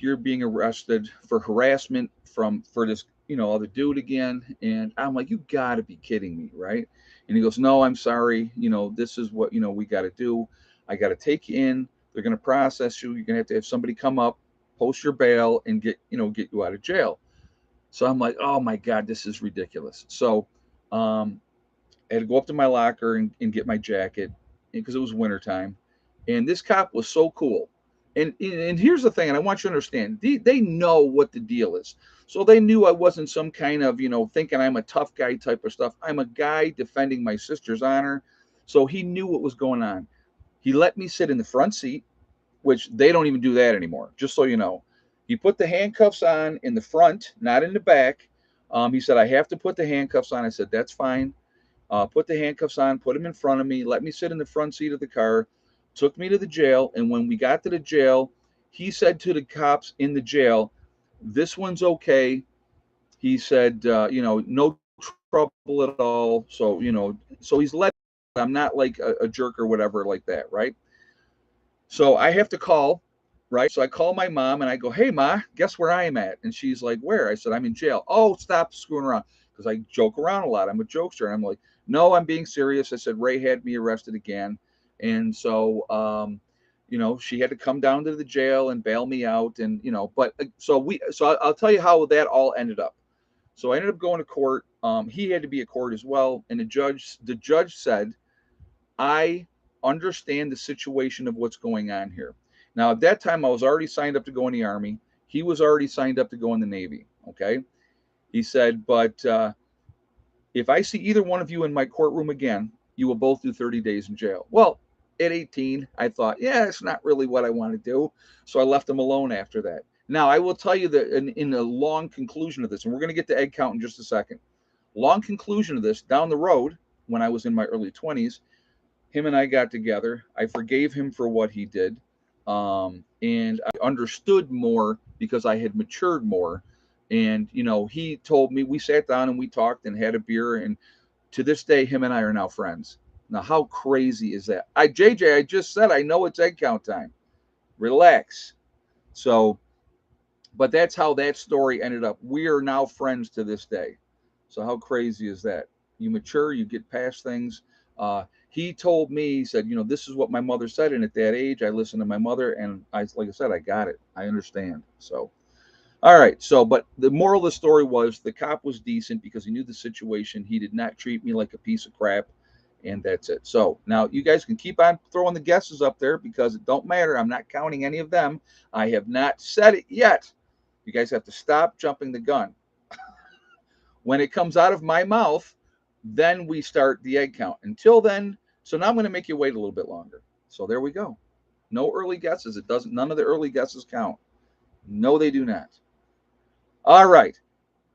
S1: you're being arrested for harassment for this, other dude again. And I'm like, you gotta be kidding me, right? And he goes, no, I'm sorry. This is what, we got to do. I got to take you in. They're going to process you. You're going to have somebody come up, post your bail, and get you out of jail. So I'm like, oh my God, this is ridiculous. So um, I had to go up to my locker and get my jacket because it was wintertime. And this cop was so cool. And here's the thing, and I want you to understand, they know what the deal is. So they knew I wasn't some kind of, thinking I'm a tough guy type of stuff. I'm a guy defending my sister's honor. So he knew what was going on. He let me sit in the front seat, which they don't even do that anymore, just so you know. He put the handcuffs on in the front, not in the back. He said, I have to put the handcuffs on. I said, that's fine. Put the handcuffs on, put them in front of me, let me sit in the front seat of the car, took me to the jail. And when we got to the jail, he said to the cops in the jail, this one's okay. He said, no trouble at all. So he's let, I'm not like a jerk or whatever like that, right? So I have to call, right? So I call my mom and I go, hey, Ma, guess where I am at? And she's like, where? I said, I'm in jail. Oh, stop screwing around. Because I joke around a lot. I'm a jokester. And I'm like, no, I'm being serious. I said, Ray had me arrested again. And so, she had to come down to the jail and bail me out. And, but so I'll tell you how that all ended up. So I ended up going to court. He had to be at court as well. And the judge said, I understand the situation of what's going on here. Now, at that time, I was already signed up to go in the Army. He was already signed up to go in the Navy. Okay. He said, but if I see either one of you in my courtroom again, you will both do 30 days in jail. Well, at 18, I thought, yeah, it's not really what I want to do. So I left him alone after that. Now, I will tell you that in a long conclusion of this, and we're going to get to egg count in just a second. Long conclusion of this, down the road, when I was in my early 20s, him and I got together. I forgave him for what he did. And I understood more because I had matured more. And, he told me, we sat down and we talked and had a beer. And to this day, him and I are now friends. Now, how crazy is that? JJ, I just said, I know it's egg count time. Relax. So, but that's how that story ended up. We are now friends to this day. So, how crazy is that? You mature, you get past things. He told me, he said, this is what my mother said. And at that age, I listened to my mother. And like I said, I got it. I understand. So, all right. So, but the moral of the story was the cop was decent because he knew the situation. He did not treat me like a piece of crap. And that's it. So now you guys can keep on throwing the guesses up there because it don't matter. I'm not counting any of them. I have not said it yet. You guys have to stop jumping the gun. When it comes out of my mouth, then we start the egg count. Until then, so now I'm going to make you wait a little bit longer. So there we go. No early guesses. It doesn't. None of the early guesses count. No, they do not. All right.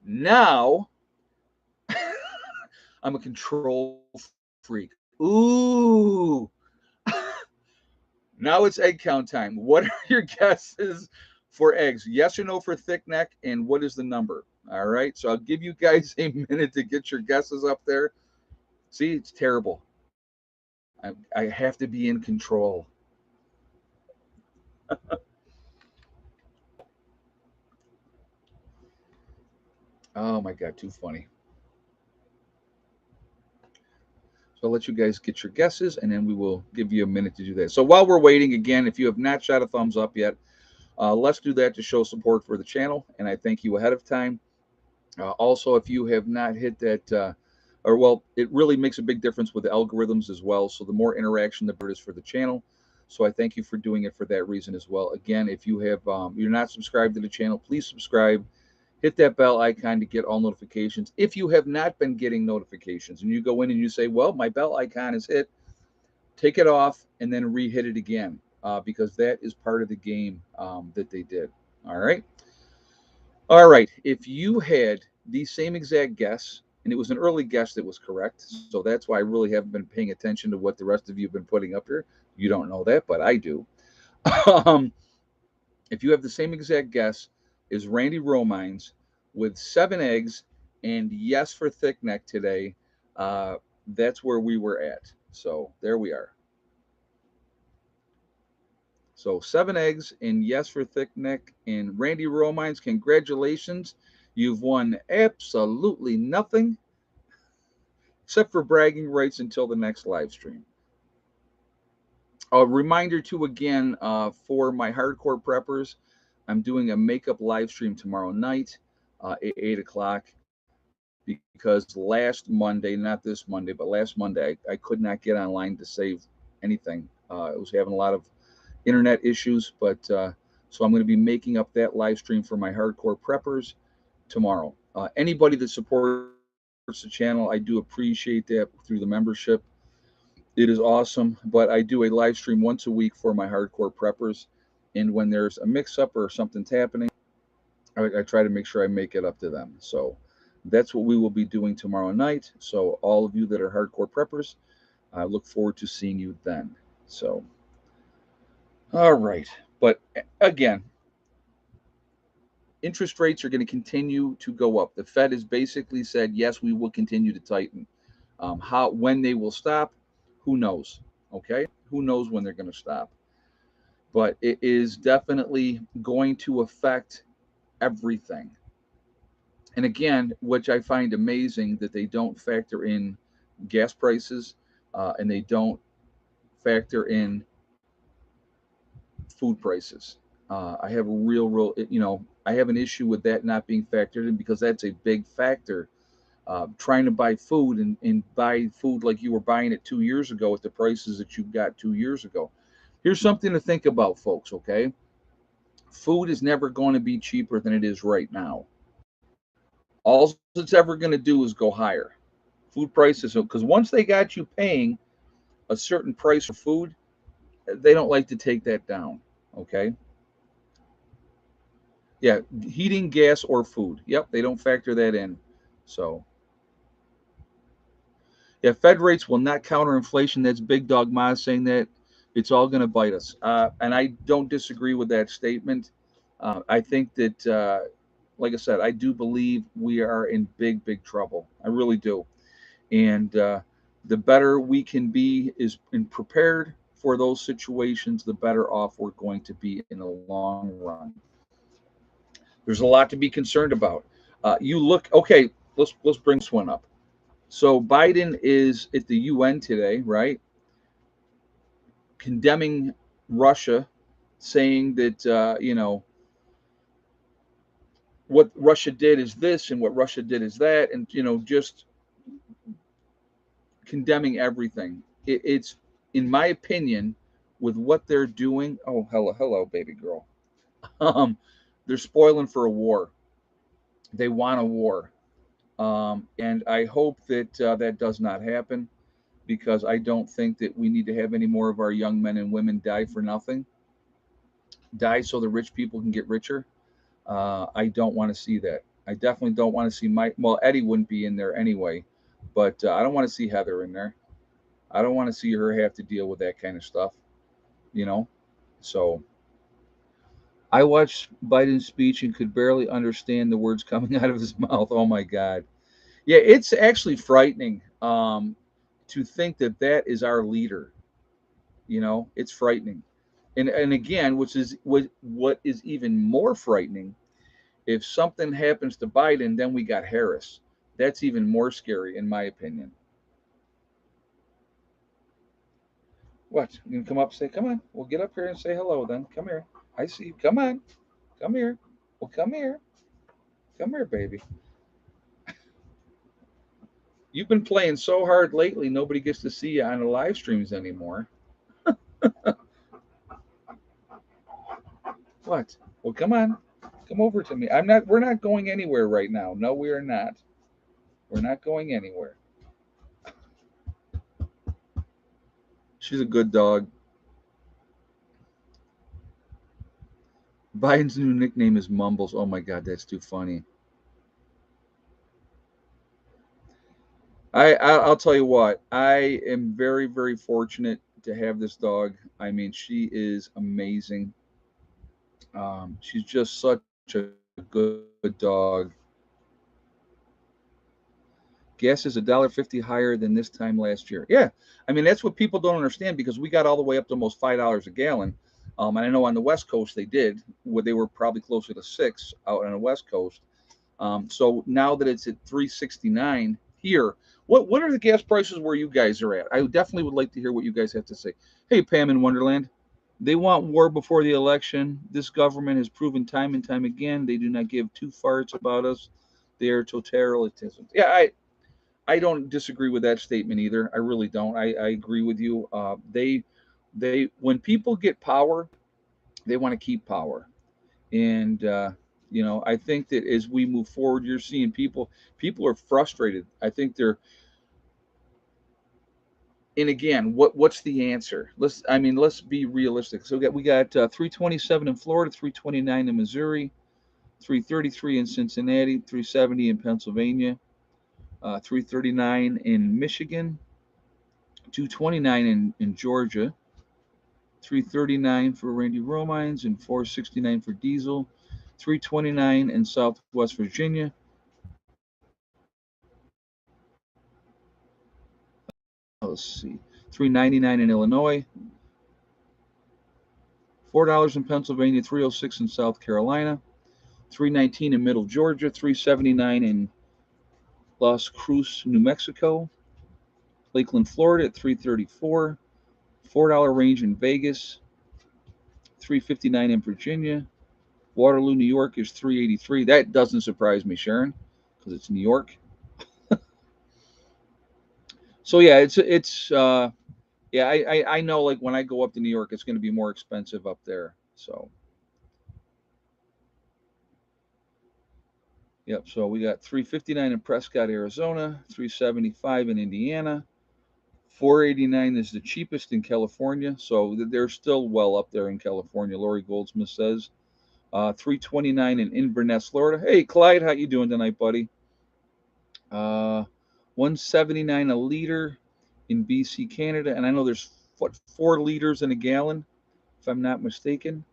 S1: Now I'm a control freak. Ooh. Now it's egg count time. What are your guesses for eggs? Yes or no for thick neck, and what is the number? All right. So I'll give you guys a minute to get your guesses up there. See, it's terrible. I have to be in control. Oh my God, too funny. So I'll let you guys get your guesses, and then we will give you a minute to do that. So while we're waiting, again, if you have not shot a thumbs up yet, let's do that to show support for the channel, and I thank you ahead of time. Also, if you have not hit that, it really makes a big difference with the algorithms as well. So the more interaction, the better it is for the channel. So I thank you for doing it for that reason as well. Again, if you have you're not subscribed to the channel, please subscribe. Hit that bell icon to get all notifications. If you have not been getting notifications and you go in and you say, well, my bell icon is hit, take it off and then re-hit it again because that is part of the game that they did. All right. All right. If you had the same exact guess, and it was an early guess that was correct, so that's why I really haven't been paying attention to what the rest of you have been putting up here. You don't know that, but I do. um, if you have the same exact guess as Randy Romines with 7 eggs and yes for thick neck today, that's where we were at. So there we are. So 7 eggs and yes for thick neck. And Randy Romines, congratulations. You've won absolutely nothing except for bragging rights until the next live stream. A reminder too, again, for my hardcore preppers, I'm doing a makeup live stream tomorrow night at 8 o'clock because last Monday, not this Monday, but last Monday, I could not get online to save anything. I was having a lot of internet issues, but so I'm going to be making up that live stream for my hardcore preppers tomorrow. Anybody that supports the channel, I do appreciate that through the membership. It is awesome, but I do a live stream once a week for my hardcore preppers, and when there's a mix-up or something's happening, I try to make sure I make it up to them. So that's what we will be doing tomorrow night. So all of you that are hardcore preppers, I look forward to seeing you then. So, all right. But again, interest rates are going to continue to go up. The Fed has basically said, yes, we will continue to tighten. When they will stop, who knows? Okay. Who knows when they're going to stop? But it is definitely going to affect everything. And again, which I find amazing that they don't factor in gas prices and they don't factor in food prices. I have a I have an issue with that not being factored in because that's a big factor. Trying to buy food and buy food like you were buying it 2 years ago at the prices that you got 2 years ago. Here's something to think about, folks, okay? Food is never going to be cheaper than it is right now. All it's ever going to do is go higher. Food prices, because once they got you paying a certain price for food, they don't like to take that down. Okay. Yeah, heating, gas, or food. Yep, they don't factor that in. So, yeah, Fed rates will not counter inflation. That's Big Dog Ma saying that. It's all going to bite us. And I don't disagree with that statement. I think that, like I said, I do believe we are in big, big trouble. I really do. And the better we can be is in prepared for those situations, the better off we're going to be in the long run. There's a lot to be concerned about. You look okay. Let's bring this one up. So Biden is at the UN today, right? Condemning Russia, saying that what Russia did is this and what Russia did is that, and just condemning everything. It's, in my opinion, with what they're doing. Oh, hello, baby girl. Um, they're spoiling for a war. They want a war, and I hope that that does not happen because I don't think that we need to have any more of our young men and women die for nothing, die so the rich people can get richer. I don't want to see that. I definitely don't want to see well, Eddie wouldn't be in there anyway, but I don't want to see Heather in there. I don't want to see her have to deal with that kind of stuff, you know? So I watched Biden's speech and could barely understand the words coming out of his mouth. Oh my God. Yeah, it's actually frightening to think that that is our leader. It's frightening. And again, what is even more frightening, if something happens to Biden, then we got Harris. That's even more scary, in my opinion. What? You can come up and say, come on. We'll get up here and say hello then. Come here. I see you. Come on. Come here. Well, come here. Come here, baby. You've been playing so hard lately, nobody gets to see you on the live streams anymore. What? Well, come on. Come over to me. We're not going anywhere right now. No, we are not. We're not going anywhere. She's a good dog. Biden's new nickname is Mumbles. Oh my God, that's too funny. I'll tell you what. I am very, very fortunate to have this dog. I mean, she is amazing. She's just such a good dog. Gas is $1.50 higher than this time last year. Yeah, I mean that's what people don't understand because we got all the way up to almost $5 a gallon. And I know on the West Coast they did, where they were probably closer to 6 out on the West Coast. So now that it's at 3.69 here, what are the gas prices where you guys are at? I definitely would like to hear what you guys have to say. Hey, Pam in Wonderland. They want war before the election. This government has proven time and time again they do not give two farts about us. They are totalitarians. Yeah, I don't disagree with that statement either. I really don't. I agree with you. They when people get power, they want to keep power, and I think that as we move forward, you're seeing people are frustrated. I think they're. And again, what's the answer? Let's be realistic. So we got 327 in Florida, 329 in Missouri, 333 in Cincinnati, 370 in Pennsylvania, 339 in Michigan, 229 in Georgia, 339 for Randy Romines, and 469 for Diesel, 329 in Southwest Virginia. Let's see, 399 in Illinois, $4 in Pennsylvania, 306 in South Carolina, 319 in Middle Georgia, 379 in Las Cruces, New Mexico, Lakeland, Florida at 334, $4 range in Vegas, 359 in Virginia, Waterloo, New York is 383. That doesn't surprise me, Sharon, because it's New York. So yeah, it's yeah, I know like when I go up to New York, it's going to be more expensive up there. So Yep. So we got 359 in Prescott, Arizona, 375 in Indiana, 489 is the cheapest in California. So they're still well up there in California. Lori Goldsmith says. 329 in Inverness, Florida. Hey, Clyde, how you doing tonight, buddy? 179 a liter in BC, Canada, and I know there's what 4 liters in a gallon, if I'm not mistaken.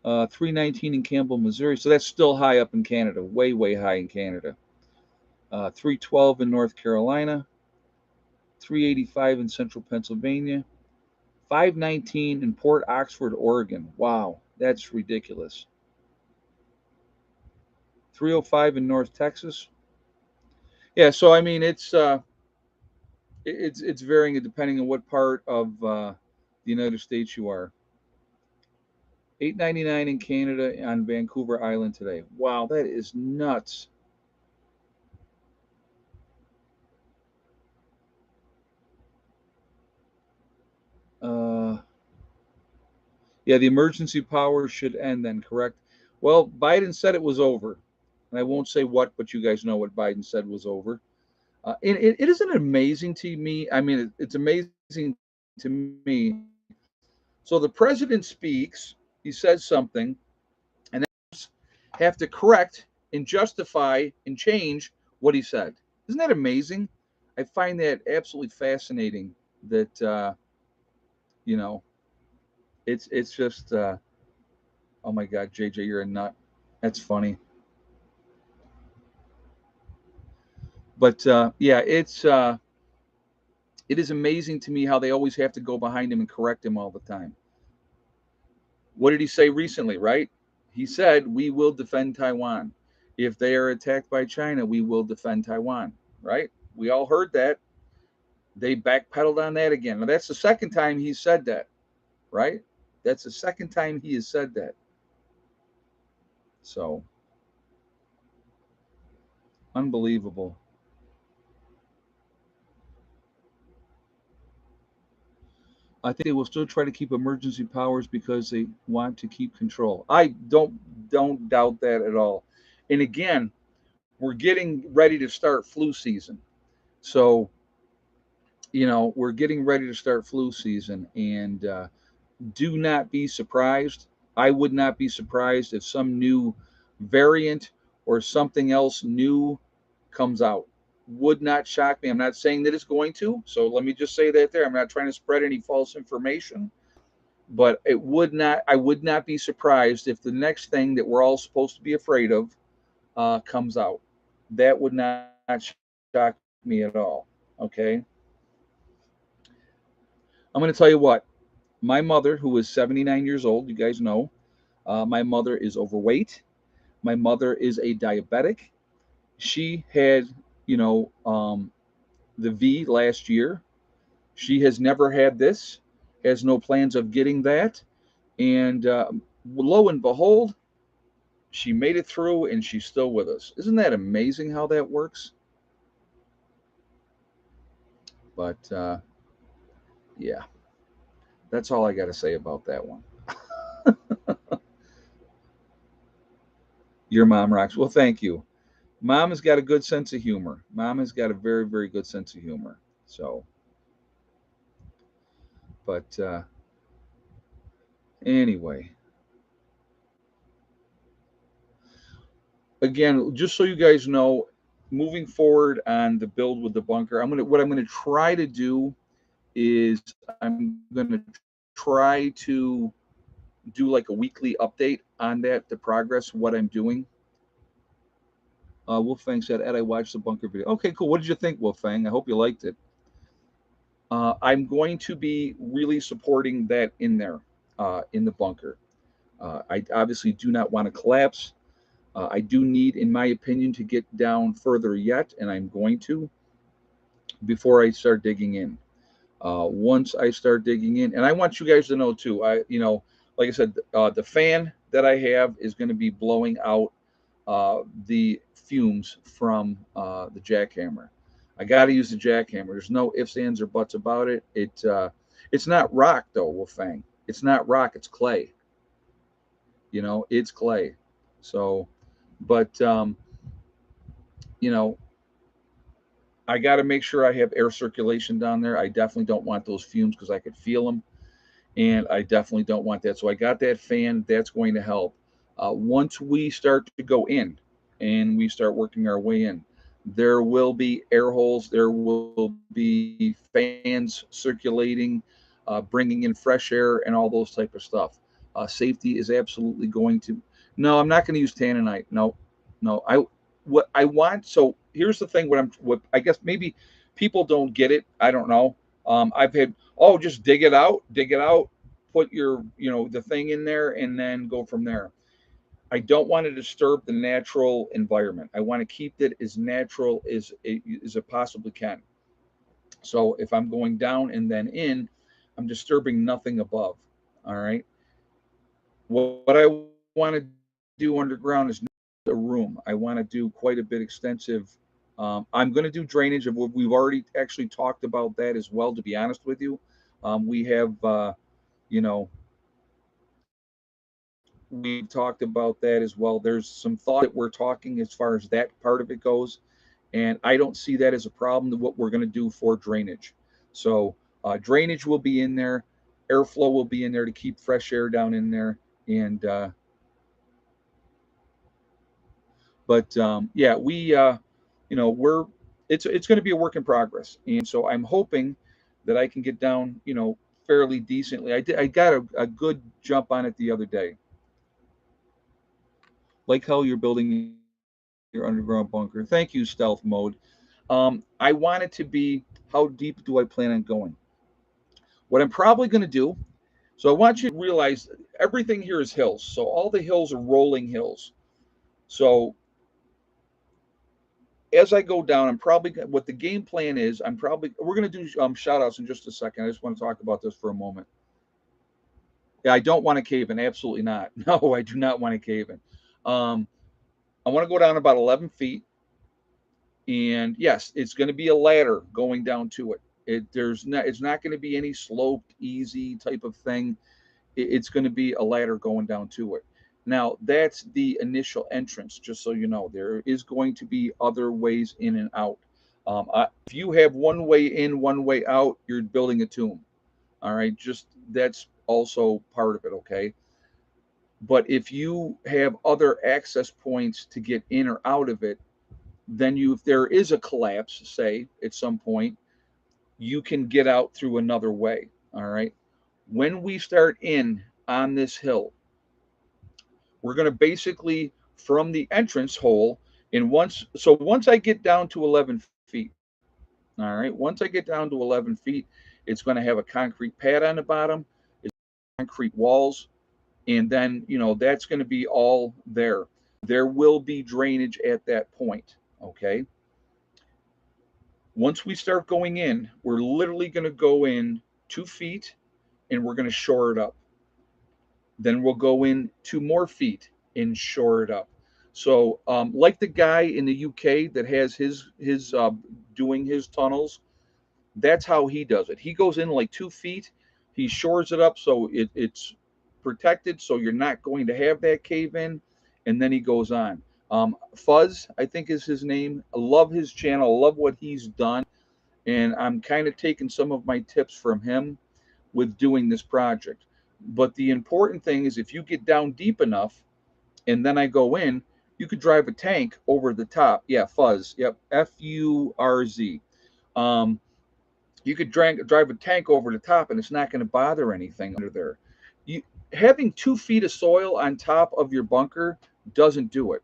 S1: 319 in Campbell, Missouri. So that's still high up in Canada, way, way high in Canada. 312 in North Carolina, 385 in Central Pennsylvania, 519 in Port Oxford, Oregon. Wow, that's ridiculous. 305 in North Texas. Yeah, so I mean it's varying depending on what part of the United States you are. 8.99 in Canada on Vancouver Island today. Wow, that is nuts. Uh, yeah, the emergency powers should end then, correct? Well, Biden said it was over, and I won't say what, but you guys know what Biden said was over. It isn't amazing to me. I mean, it's amazing to me. So the president speaks, he says something, and have to correct and justify and change what he said. Isn't that amazing? I find that absolutely fascinating. That you know, it's just oh my God, JJ, you're a nut. That's funny. But yeah, it is amazing to me how they always have to go behind him and correct him all the time. What did he say recently? Right? He said, "We will defend Taiwan. If they are attacked by China, we will defend Taiwan." Right? We all heard that. They backpedaled on that again. Now that's the second time he said that, right? That's the second time he has said that. So unbelievable. I think they will still try to keep emergency powers because they want to keep control. I don't doubt that at all. And again, we're getting ready to start flu season. So, we're getting ready to start flu season, and do not be surprised. I would not be surprised if some new variant or something else new comes out. Would not shock me. I'm not saying that it's going to. So let me just say that there. I'm not trying to spread any false information, but I would not be surprised if the next thing that we're all supposed to be afraid of comes out. That would not shock me at all. Okay. I'm going to tell you what, my mother, who is 79 years old, you guys know, my mother is overweight. My mother is a diabetic. She had, you know, um, the V last year. She has never had this, has no plans of getting that. And lo and behold, she made it through and she's still with us. Isn't that amazing how that works? But yeah, that's all I got to say about that one. Your mom rocks. Well, thank you. Mom has got a good sense of humor. Mom has got a very, very good sense of humor. So, but anyway, again, just so you guys know, moving forward on the build with the bunker, what I'm gonna try to do is I'm gonna try to do like a weekly update on that, the progress, what I'm doing. Wolfang said, Ed, I watched the bunker video. Okay, cool. What did you think, Wolfang? I hope you liked it. I'm going to be really supporting that in there, in the bunker. I obviously do not want to collapse. I do need, in my opinion, to get down further yet, and I'm going to before I start digging in. Once I start digging in, and I want you guys to know too. Like I said, the fan that I have is going to be blowing out the fumes from the jackhammer. I got to use the jackhammer. There's no ifs, ands, or buts about it. It's not rock though, Wolfang. It's not rock. It's clay. It's clay. So But you know, I got to make sure I have air circulation down there. I definitely don't want those fumes because I could feel them, and I definitely don't want that. So I got that fan. That's going to help. Once we start to go in and we start working our way in, there will be air holes. There will be fans circulating, bringing in fresh air and all those type of stuff. Safety is absolutely going to. No, I'm not going to use tanninite. No, no. What I want. So here's the thing. What I guess maybe people don't get it. I don't know. I've had, oh, just dig it out, put your, the thing in there, and then go from there. I don't want to disturb the natural environment. I want to keep it as natural as it possibly can. So if I'm going down and then in, I'm disturbing nothing above. All right. What I want to do underground is not a room. I want to do quite a bit extensive. I'm going to do drainage of what we've already actually talked about that as well. To be honest with you, we have, you know, we've talked about that as well. There's some thoughts that we're talking as far as that part of it goes, and I don't see that as a problem to what we're going to do for drainage. So drainage will be in there, airflow will be in there to keep fresh air down in there, and yeah, we're it's going to be a work in progress, and so I'm hoping that I can get down, fairly decently. I got a good jump on it the other day. Like how you're building your underground bunker. Thank you, stealth mode. I want it to be, how deep do I plan on going? What I'm probably going to do, so I want you to realize everything here is hills. So all the hills are rolling hills. So as I go down, I'm probably, what the game plan is, we're going to do shout outs in just a second. I just want to talk about this for a moment. Yeah, I don't want to cave in. Absolutely not. No, I do not want to cave in. Um, I want to go down about 11 feet. And yes, it's going to be a ladder going down to it. It's not going to be any sloped, easy type of thing. It's going to be a ladder going down to it. Now, that's the initial entrance, just so you know. There is going to be other ways in and out. If you have one way in, one way out, you're building a tomb. All right, just that's also part of it, okay? But if you have other access points to get in or out of it, then if there is a collapse, say at some point, you can get out through another way. All right. When we start in on this hill, we're going to basically, from the entrance hole, once I get down to 11 feet, all right, once I get down to 11 feet, it's going to have a concrete pad on the bottom, it's concrete walls, and then that's going to be all there. There will be drainage at that point. Okay. Once we start going in, we're literally going to go in 2 feet and we're going to shore it up. Then we'll go in 2 more feet and shore it up. So, like the guy in the UK that has his doing his tunnels, that's how he does it. He goes in like 2 feet, he shores it up so it's protected, so you're not going to have that cave in, and then he goes on. Fuzz, I think is his name. I love his channel. I love what he's done, and I'm kind of taking some of my tips from him with doing this project. But the important thing is if you get down deep enough and then I go in, you could drive a tank over the top. Yeah, Fuzz. Yep, Furz. Um, you could drive a tank over the top and it's not going to bother anything under there. You Having 2 feet of soil on top of your bunker doesn't do it.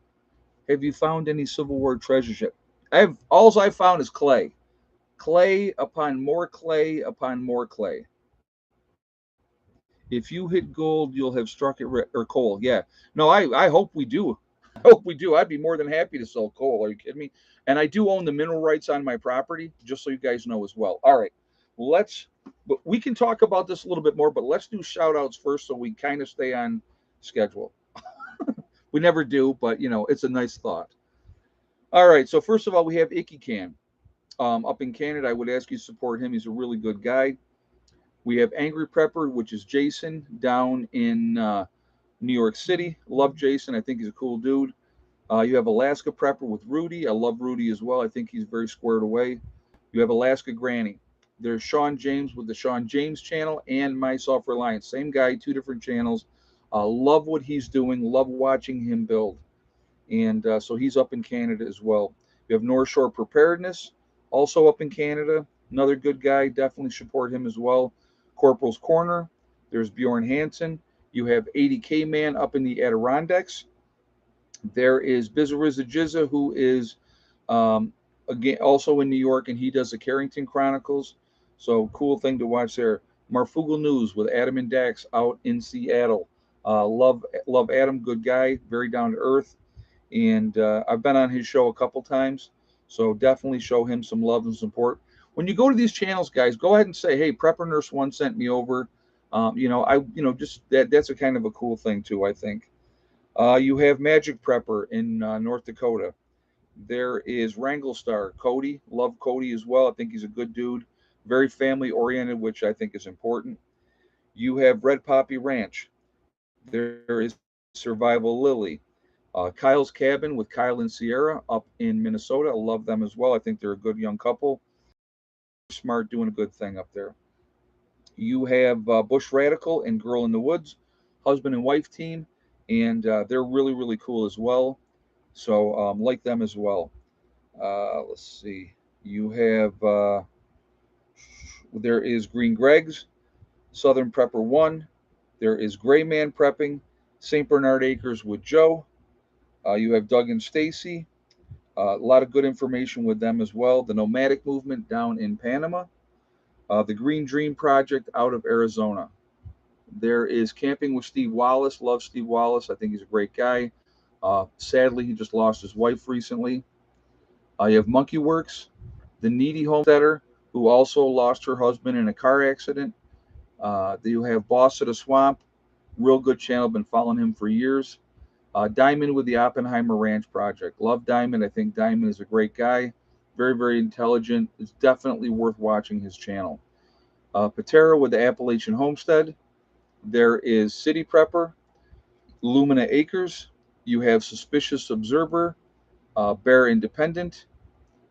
S1: Have you found any Civil War treasures yet? I've found is clay, clay upon more clay upon more clay. If you hit gold, you'll have struck it or coal. Yeah. No, I hope we do. I hope we do. I'd be more than happy to sell coal. Are you kidding me? And I do own the mineral rights on my property, just so you guys know as well. All right. Let's, but we can talk about this a little bit more, but let's do shout outs first so we kind of stay on schedule. We never do, but it's a nice thought. All right. So, first of all, we have Icky Can. Up in Canada, I would ask you to support him. He's a really good guy. We have Angry Prepper, which is Jason down in New York City. Love Jason. I think he's a cool dude. You have Alaska Prepper with Rudy. I love Rudy as well. I think he's very squared away. You have Alaska Granny. There's Sean James with the Sean James channel and My Self Reliance. Same guy, two different channels. Love what he's doing. Love watching him build. And so he's up in Canada as well. You have North Shore Preparedness, also up in Canada. Another good guy. Definitely support him as well. Corporal's Corner. There's Bjorn Hansen. You have 80K Man up in the Adirondacks. There is Bizariza Jizza, who is um, again also in New York, and he does the Carrington Chronicles. So cool thing to watch there. Marfugal News with Adam and Dax out in Seattle. Love Adam, good guy, very down to earth, and I've been on his show a couple times. So definitely show him some love and support. When you go to these channels, guys, go ahead and say, "Hey, Prepper Nurse One sent me over." Just that's a kind of a cool thing too. I think. You have Magic Prepper in North Dakota. There is Wrangle Star, Cody. Love Cody as well. I think he's a good dude. Very family oriented, which I think is important. You have Red Poppy Ranch. There is Survival Lily. Kyle's Cabin with Kyle and Sierra up in Minnesota. I love them as well. I think they're a good young couple. Smart, doing a good thing up there. You have Bush Radical and Girl in the Woods, husband and wife team, and they're really, really cool as well. So like them as well. Let's see. You have there is Green Greg's, Southern Prepper One. There is Gray Man Prepping, St. Bernard Acres with Joe. You have Doug and Stacy. A lot of good information with them as well. The Nomadic Movement down in Panama. The Green Dream Project out of Arizona. There is Camping with Steve Wallace. Love Steve Wallace. I think he's a great guy. Sadly, he just lost his wife recently. You have Monkey Works, the Needy Homesteader, who also lost her husband in a car accident. You have Boss of the Swamp, real good channel. Been following him for years. Diamond with the Oppenheimer Ranch Project. Love Diamond. I think Diamond is a great guy. Very, very intelligent. It's definitely worth watching his channel. Patera with the Appalachian Homestead. There is City Prepper, Lumina Acres. You have Suspicious Observer, Bear Independent.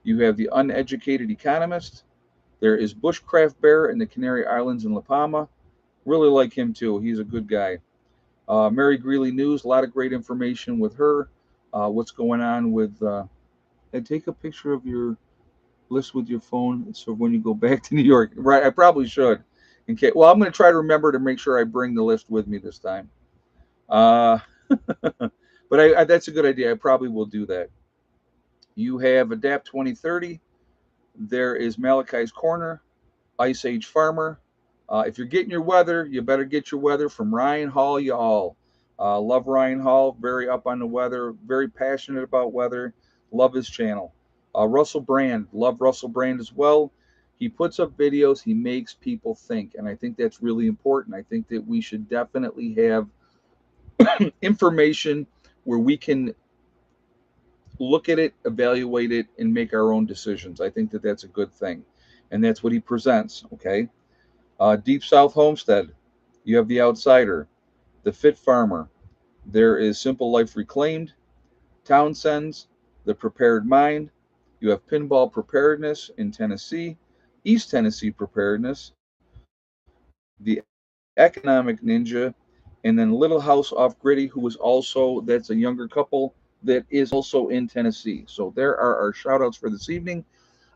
S1: You have the Uneducated Economist. There is Bushcraft Bear in the Canary Islands in La Palma. Really like him too. He's a good guy. Mary Greeley News, a lot of great information with her. What's going on with. And take a picture of your list with your phone so when you go back to New York. Right, I probably should. Okay, well, I'm going to try to remember to make sure I bring the list with me this time. Uh, but that's a good idea. I probably will do that. You have Adapt 2030. There is Malachi's Corner, Ice Age Farmer. If you're getting your weather, you better get your weather from Ryan Hall, y'all. Love Ryan Hall, very up on the weather, very passionate about weather. Love his channel. Russell Brand, love Russell Brand as well. He puts up videos, he makes people think, and I think that's really important. I think that we should definitely have information where we can look at it, evaluate it, and make our own decisions. I think that that's a good thing, and that's what he presents. Okay, Deep South Homestead, you have the Outsider, the Fit Farmer. There is Simple Life Reclaimed, Townsend's, the Prepared Mind. You have Pinball Preparedness in Tennessee, East Tennessee Preparedness, the Economic Ninja, and then Little House Off Gritty, who is also, that's a younger couple that is also in Tennessee. So there are our shout outs for this evening.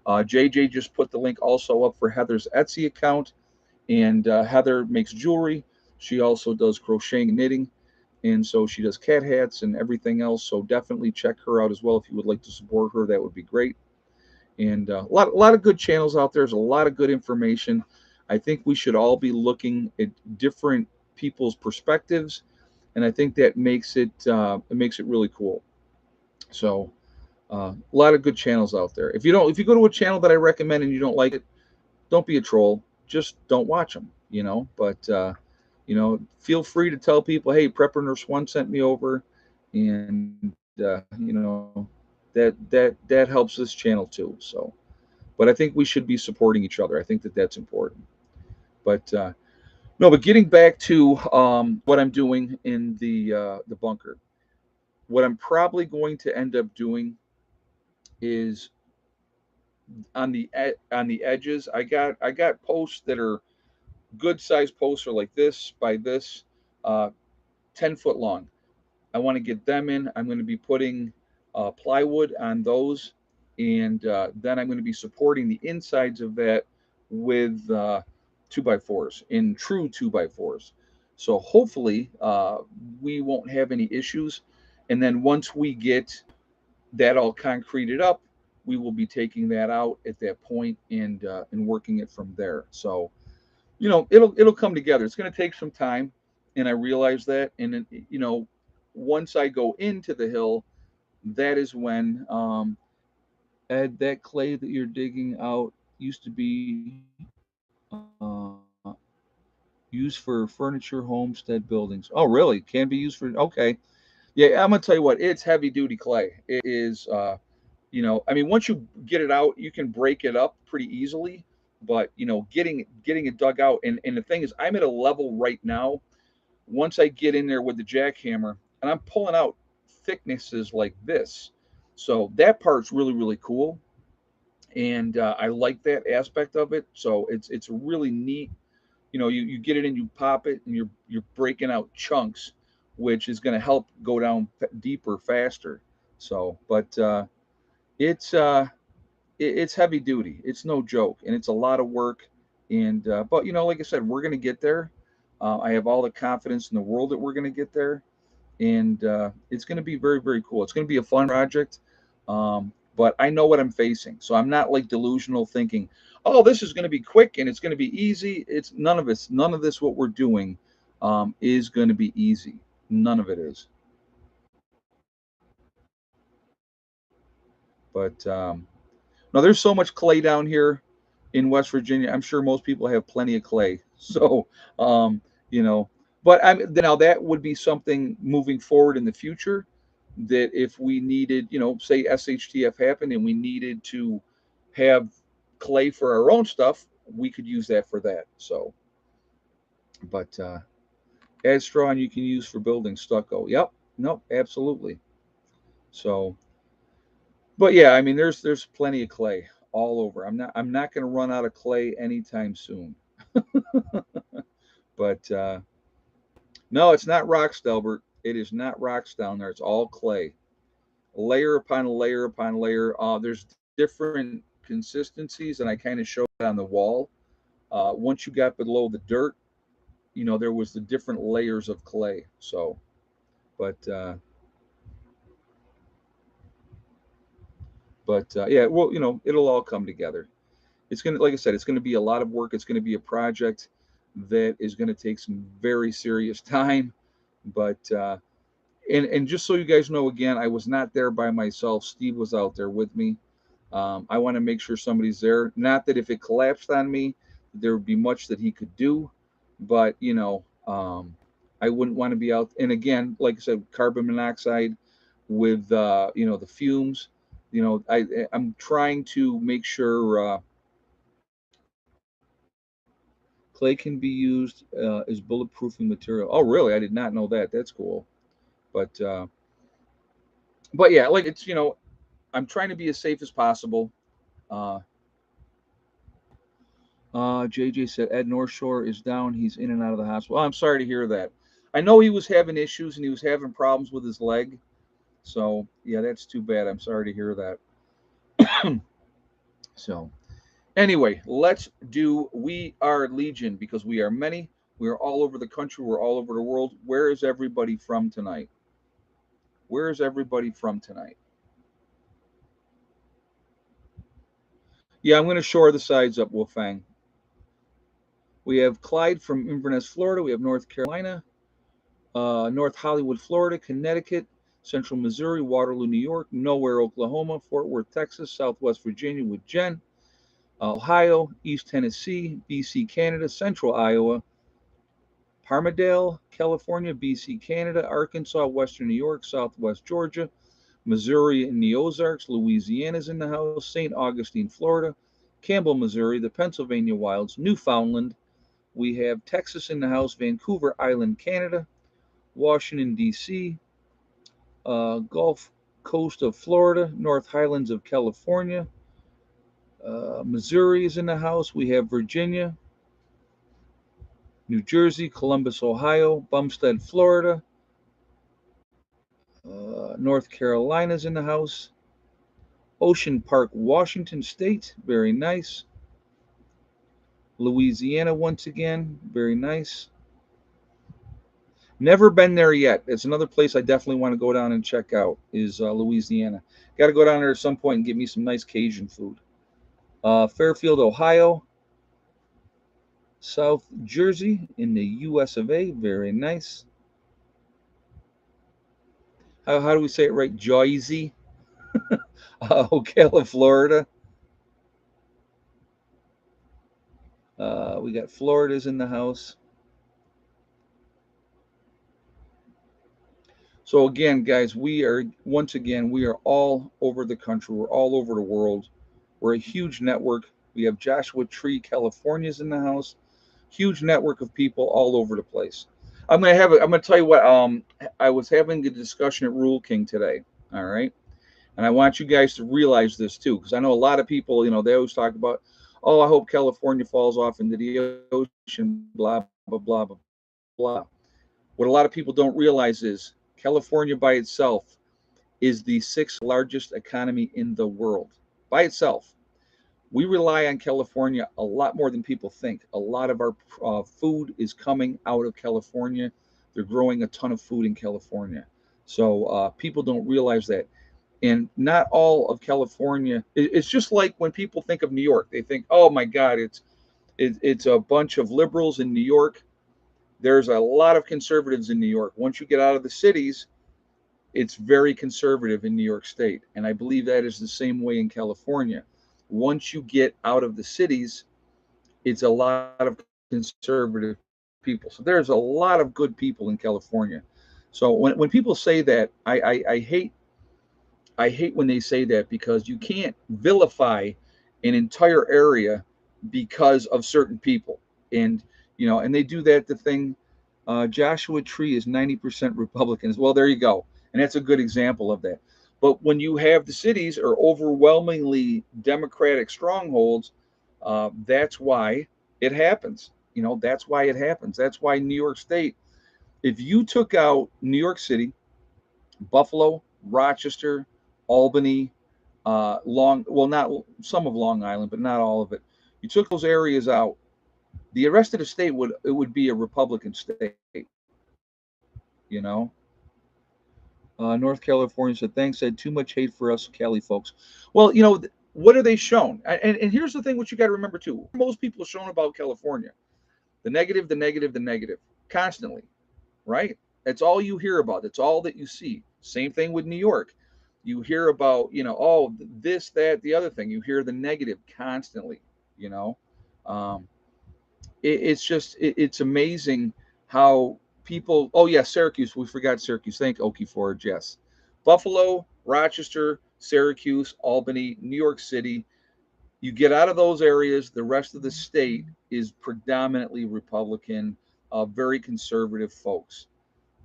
S1: JJ just put the link also up for Heather's Etsy account, and Heather makes jewelry. She also does crocheting and knitting, and so she does cat hats and everything else. So definitely check her out as well if you would like to support her. That would be great. And a lot of good channels out there. There's a lot of good information. I think we should all be looking at different people's perspectives, and I think that makes it really cool. So a lot of good channels out there. If you go to a channel that I recommend and you don't like it, don't be a troll. Just don't watch them. But feel free to tell people, hey, Prepper Nurse One sent me over, and that helps this channel too. So, but I think we should be supporting each other. I think that that's important. But no, but getting back to what I'm doing in the bunker. What I'm probably going to end up doing is on the edges. I got posts that are good size posts, are like this by this, uh, 10 foot long. I want to get them in. I'm going to be putting plywood on those, and then I'm going to be supporting the insides of that with 2x4s, in true 2x4s. So hopefully we won't have any issues. And then once we get that all concreted up, we will be taking that out at that point and working it from there. So it'll come together. It's going to take some time, and I realize that. And then, once I go into the hill, that is when Ed, that clay that you're digging out used to be used for furniture, homestead buildings. Oh, really? Can be used for. Okay. Yeah, I'm gonna tell you what. It's heavy duty clay. It is. I mean, once you get it out, you can break it up pretty easily. But getting it dug out, and the thing is, I'm at a level right now. Once I get in there with the jackhammer, and I'm pulling out thicknesses like this, so that part's really really cool, and I like that aspect of it. So it's really neat. You get it in, you pop it, and you're breaking out chunks, which is going to help go down deeper faster. So, but it's heavy duty. It's no joke, and it's a lot of work. And but like I said, we're going to get there. I have all the confidence in the world that we're going to get there, and it's going to be very very cool. It's going to be a fun project. But I know what I'm facing, so I'm not like delusional thinking, "Oh, this is going to be quick and it's going to be easy." It's none of it. None of this what we're doing is going to be easy. None of it is. But no, there's so much clay down here in West Virginia. I'm sure most people have plenty of clay. So, um, you know, but now that would be something moving forward in the future, that if we needed, say SHTF happened and we needed to have clay for our own stuff, we could use that for that. So, but add straw and you can use for building stucco. Yep. Nope. Absolutely. So, but yeah, I mean, there's plenty of clay all over. I'm not going to run out of clay anytime soon. But no, it's not rocks, Delbert. It is not rocks down there. It's all clay, layer upon layer upon layer. There's different consistencies, and I kind of showed it on the wall. Once you got below the dirt, there was the different layers of clay. So, but yeah, well, it'll all come together. It's gonna, like I said, it's gonna be a lot of work. It's gonna be a project that is gonna take some very serious time. But and just so you guys know, again, I was not there by myself. Steve was out there with me. I want to make sure somebody's there. Not that if it collapsed on me, there would be much that he could do, but I wouldn't want to be out. And again, like I said, carbon monoxide with the fumes. I'm trying to make sure clay can be used as bulletproofing material. Oh, really? I did not know that. That's cool. But yeah, like it's I'm trying to be as safe as possible. Uh, JJ said Ed North Shore is down. He's in and out of the hospital. Oh, I'm sorry to hear that. I know he was having issues and he was having problems with his leg. So yeah, that's too bad. I'm sorry to hear that. So anyway, let's do We Are Legion, because we are many. We are all over the country. We're all over the world. Where is everybody from tonight? Where is everybody from tonight? Yeah, I'm going to shore the sides up, Wolfang. We have Clyde from Inverness, Florida. We have North Carolina, North Hollywood, Florida, Connecticut, Central Missouri, Waterloo, New York, Nowhere, Oklahoma, Fort Worth, Texas, Southwest Virginia with Jen, Ohio, East Tennessee, BC, Canada, Central Iowa, Palmdale, California, BC, Canada, Arkansas, Western New York, Southwest Georgia, Missouri and the Ozarks, Louisiana's in the house, St. Augustine, Florida, Campbell, Missouri, the Pennsylvania Wilds, Newfoundland. We have Texas in the house, Vancouver Island, Canada, Washington, D.C., Gulf Coast of Florida, North Highlands of California. Missouri is in the house. We have Virginia, New Jersey, Columbus, Ohio, Bumstead, Florida. North Carolina's in the house. Ocean Park, Washington State, very nice. Louisiana once again, very nice. Never been there yet. It's another place I definitely want to go down and check out is Louisiana. Got to go down there at some point and get me some nice Cajun food. Fairfield, Ohio. South Jersey in the US of A, very nice. How do we say it right? Jersey. Ocala, Florida. We got Florida's in the house. So again, guys, we are all over the country. We're all over the world. We're a huge network. We have Joshua Tree, California's in the house. Huge network of people all over the place. I'm gonna tell you what. I was having a discussion at Rule King today. All right, and I want you guys to realize this too, because I know a lot of people. They always talk about, oh, I hope California falls off into the ocean. Blah blah blah blah blah. What a lot of people don't realize is California by itself is the sixth largest economy in the world by itself. We rely on California a lot more than people think. A lot of our food is coming out of California. They're growing a ton of food in California. So people don't realize that. And not all of California, it's just like when people think of New York, they think, oh my God, it's a bunch of liberals in New York. There's a lot of conservatives in New York. Once you get out of the cities, it's very conservative in New York State. And I believe that is the same way in California. Once you get out of the cities, it's a lot of conservative people. So there's a lot of good people in California. So when people say that, I hate when they say that, because you can't vilify an entire area because of certain people. And and they do that. The thing, Joshua Tree is 90% Republicans. Well, there you go, and that's a good example of that. But when you have the cities are overwhelmingly Democratic strongholds, that's why it happens. That's why it happens. That's why New York State, if you took out New York City, Buffalo, Rochester, Albany, not some of Long Island, but not all of it. You took those areas out, the rest of the state would be a Republican state. You know, North California said, thanks, said too much hate for us Cali folks. Well, what are they shown? And here's the thing, what you got to remember too. Most people are shown about California, the negative, the negative, the negative, constantly, right? That's all you hear about. That's all that you see. Same thing with New York. You hear about, oh, this, that, the other thing. You hear the negative constantly, you know. Um, it's amazing how people, oh yeah, Syracuse, we forgot Syracuse. Thank Oki for it, Jess. Buffalo, Rochester, Syracuse, Albany, New York City. You get out of those areas, the rest of the state is predominantly Republican, very conservative folks.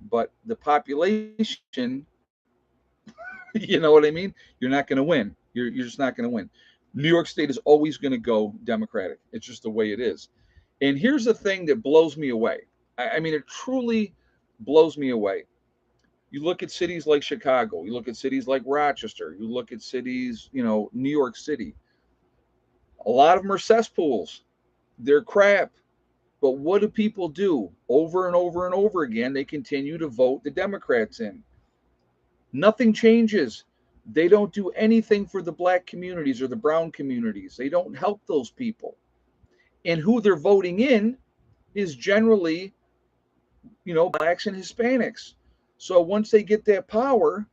S1: But the population, you know what I mean? You're not going to win. You're just not going to win. New York State is always going to go Democratic. It's just the way it is. And here's the thing that blows me away. I mean, it truly blows me away. You look at cities like Chicago, you look at cities like Rochester, you look at cities, New York City. A lot of them are cesspools. They're crap. But what do people do? Over and over and over again, they continue to vote the Democrats in. Nothing changes. They don't do anything for the black communities or the brown communities. They don't help those people. And who they're voting in is generally, blacks and Hispanics. So once they get that power,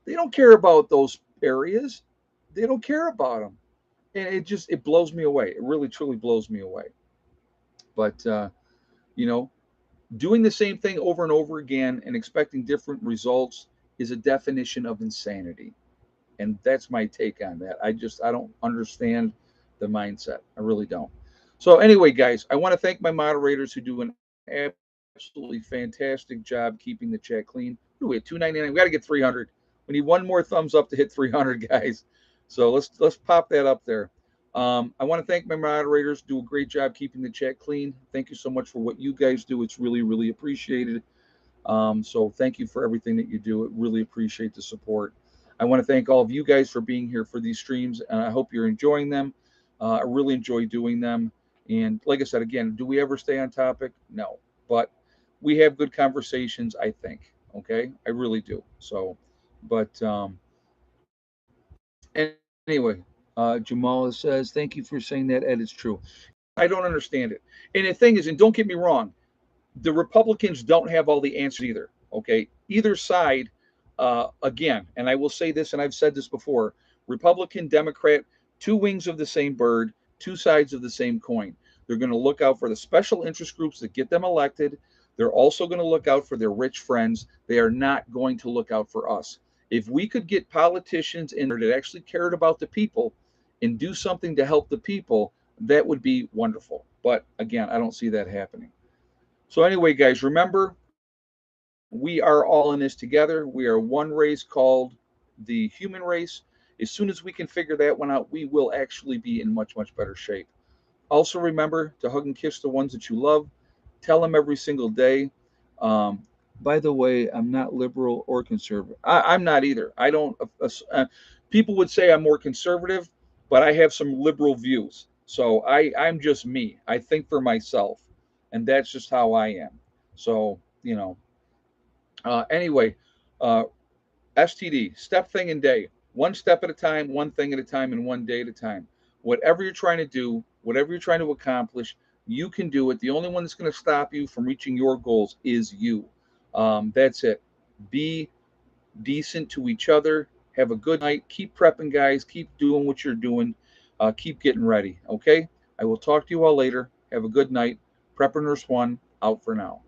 S1: they don't care about those areas. They don't care about them. And it blows me away. It really, truly blows me away. But, doing the same thing over and over again and expecting different results is a definition of insanity. And that's my take on that. I don't understand the mindset. I really don't. So anyway, guys, I want to thank my moderators who do an absolutely fantastic job keeping the chat clean. What are we at 299? We got to get 300. We need one more thumbs up to hit 300, guys. So let's pop that up there. I want to thank my moderators. Do a great job keeping the chat clean. Thank you so much for what you guys do. It's really, really appreciated. So thank you for everything that you do. I really appreciate the support. I want to thank all of you guys for being here for these streams, and I hope you're enjoying them. I really enjoy doing them. And like I said, again, do we ever stay on topic? No, but we have good conversations, I think. Okay, I really do. So, but anyway, Jamal says, thank you for saying that, Ed. It's true. I don't understand it. And the thing is, and don't get me wrong, the Republicans don't have all the answers either. Okay, either side, again, and I will say this, and I've said this before: Republican, Democrat, two wings of the same bird, two sides of the same coin. They're going to look out for the special interest groups that get them elected. They're also going to look out for their rich friends. They are not going to look out for us. If we could get politicians in there that actually cared about the people and do something to help the people, that would be wonderful. But again, I don't see that happening. So anyway, guys, remember, we are all in this together. We are one race called the human race. As soon as we can figure that one out, we will actually be in much, much better shape. Also, remember to hug and kiss the ones that you love. Tell them every single day. Um, by the way, I'm not liberal or conservative. I'm not either. I don't. People would say I'm more conservative, but I have some liberal views. So I'm just me. I think for myself, and that's just how I am. So anyway, uh, STD, step, thing, and day. One step at a time, one thing at a time, and one day at a time. Whatever you're trying to do, whatever you're trying to accomplish, you can do it. The only one that's going to stop you from reaching your goals is you. That's it. Be decent to each other. Have a good night. Keep prepping, guys. Keep doing what you're doing. Keep getting ready. Okay? I will talk to you all later. Have a good night. Prepper Nurse One, out for now.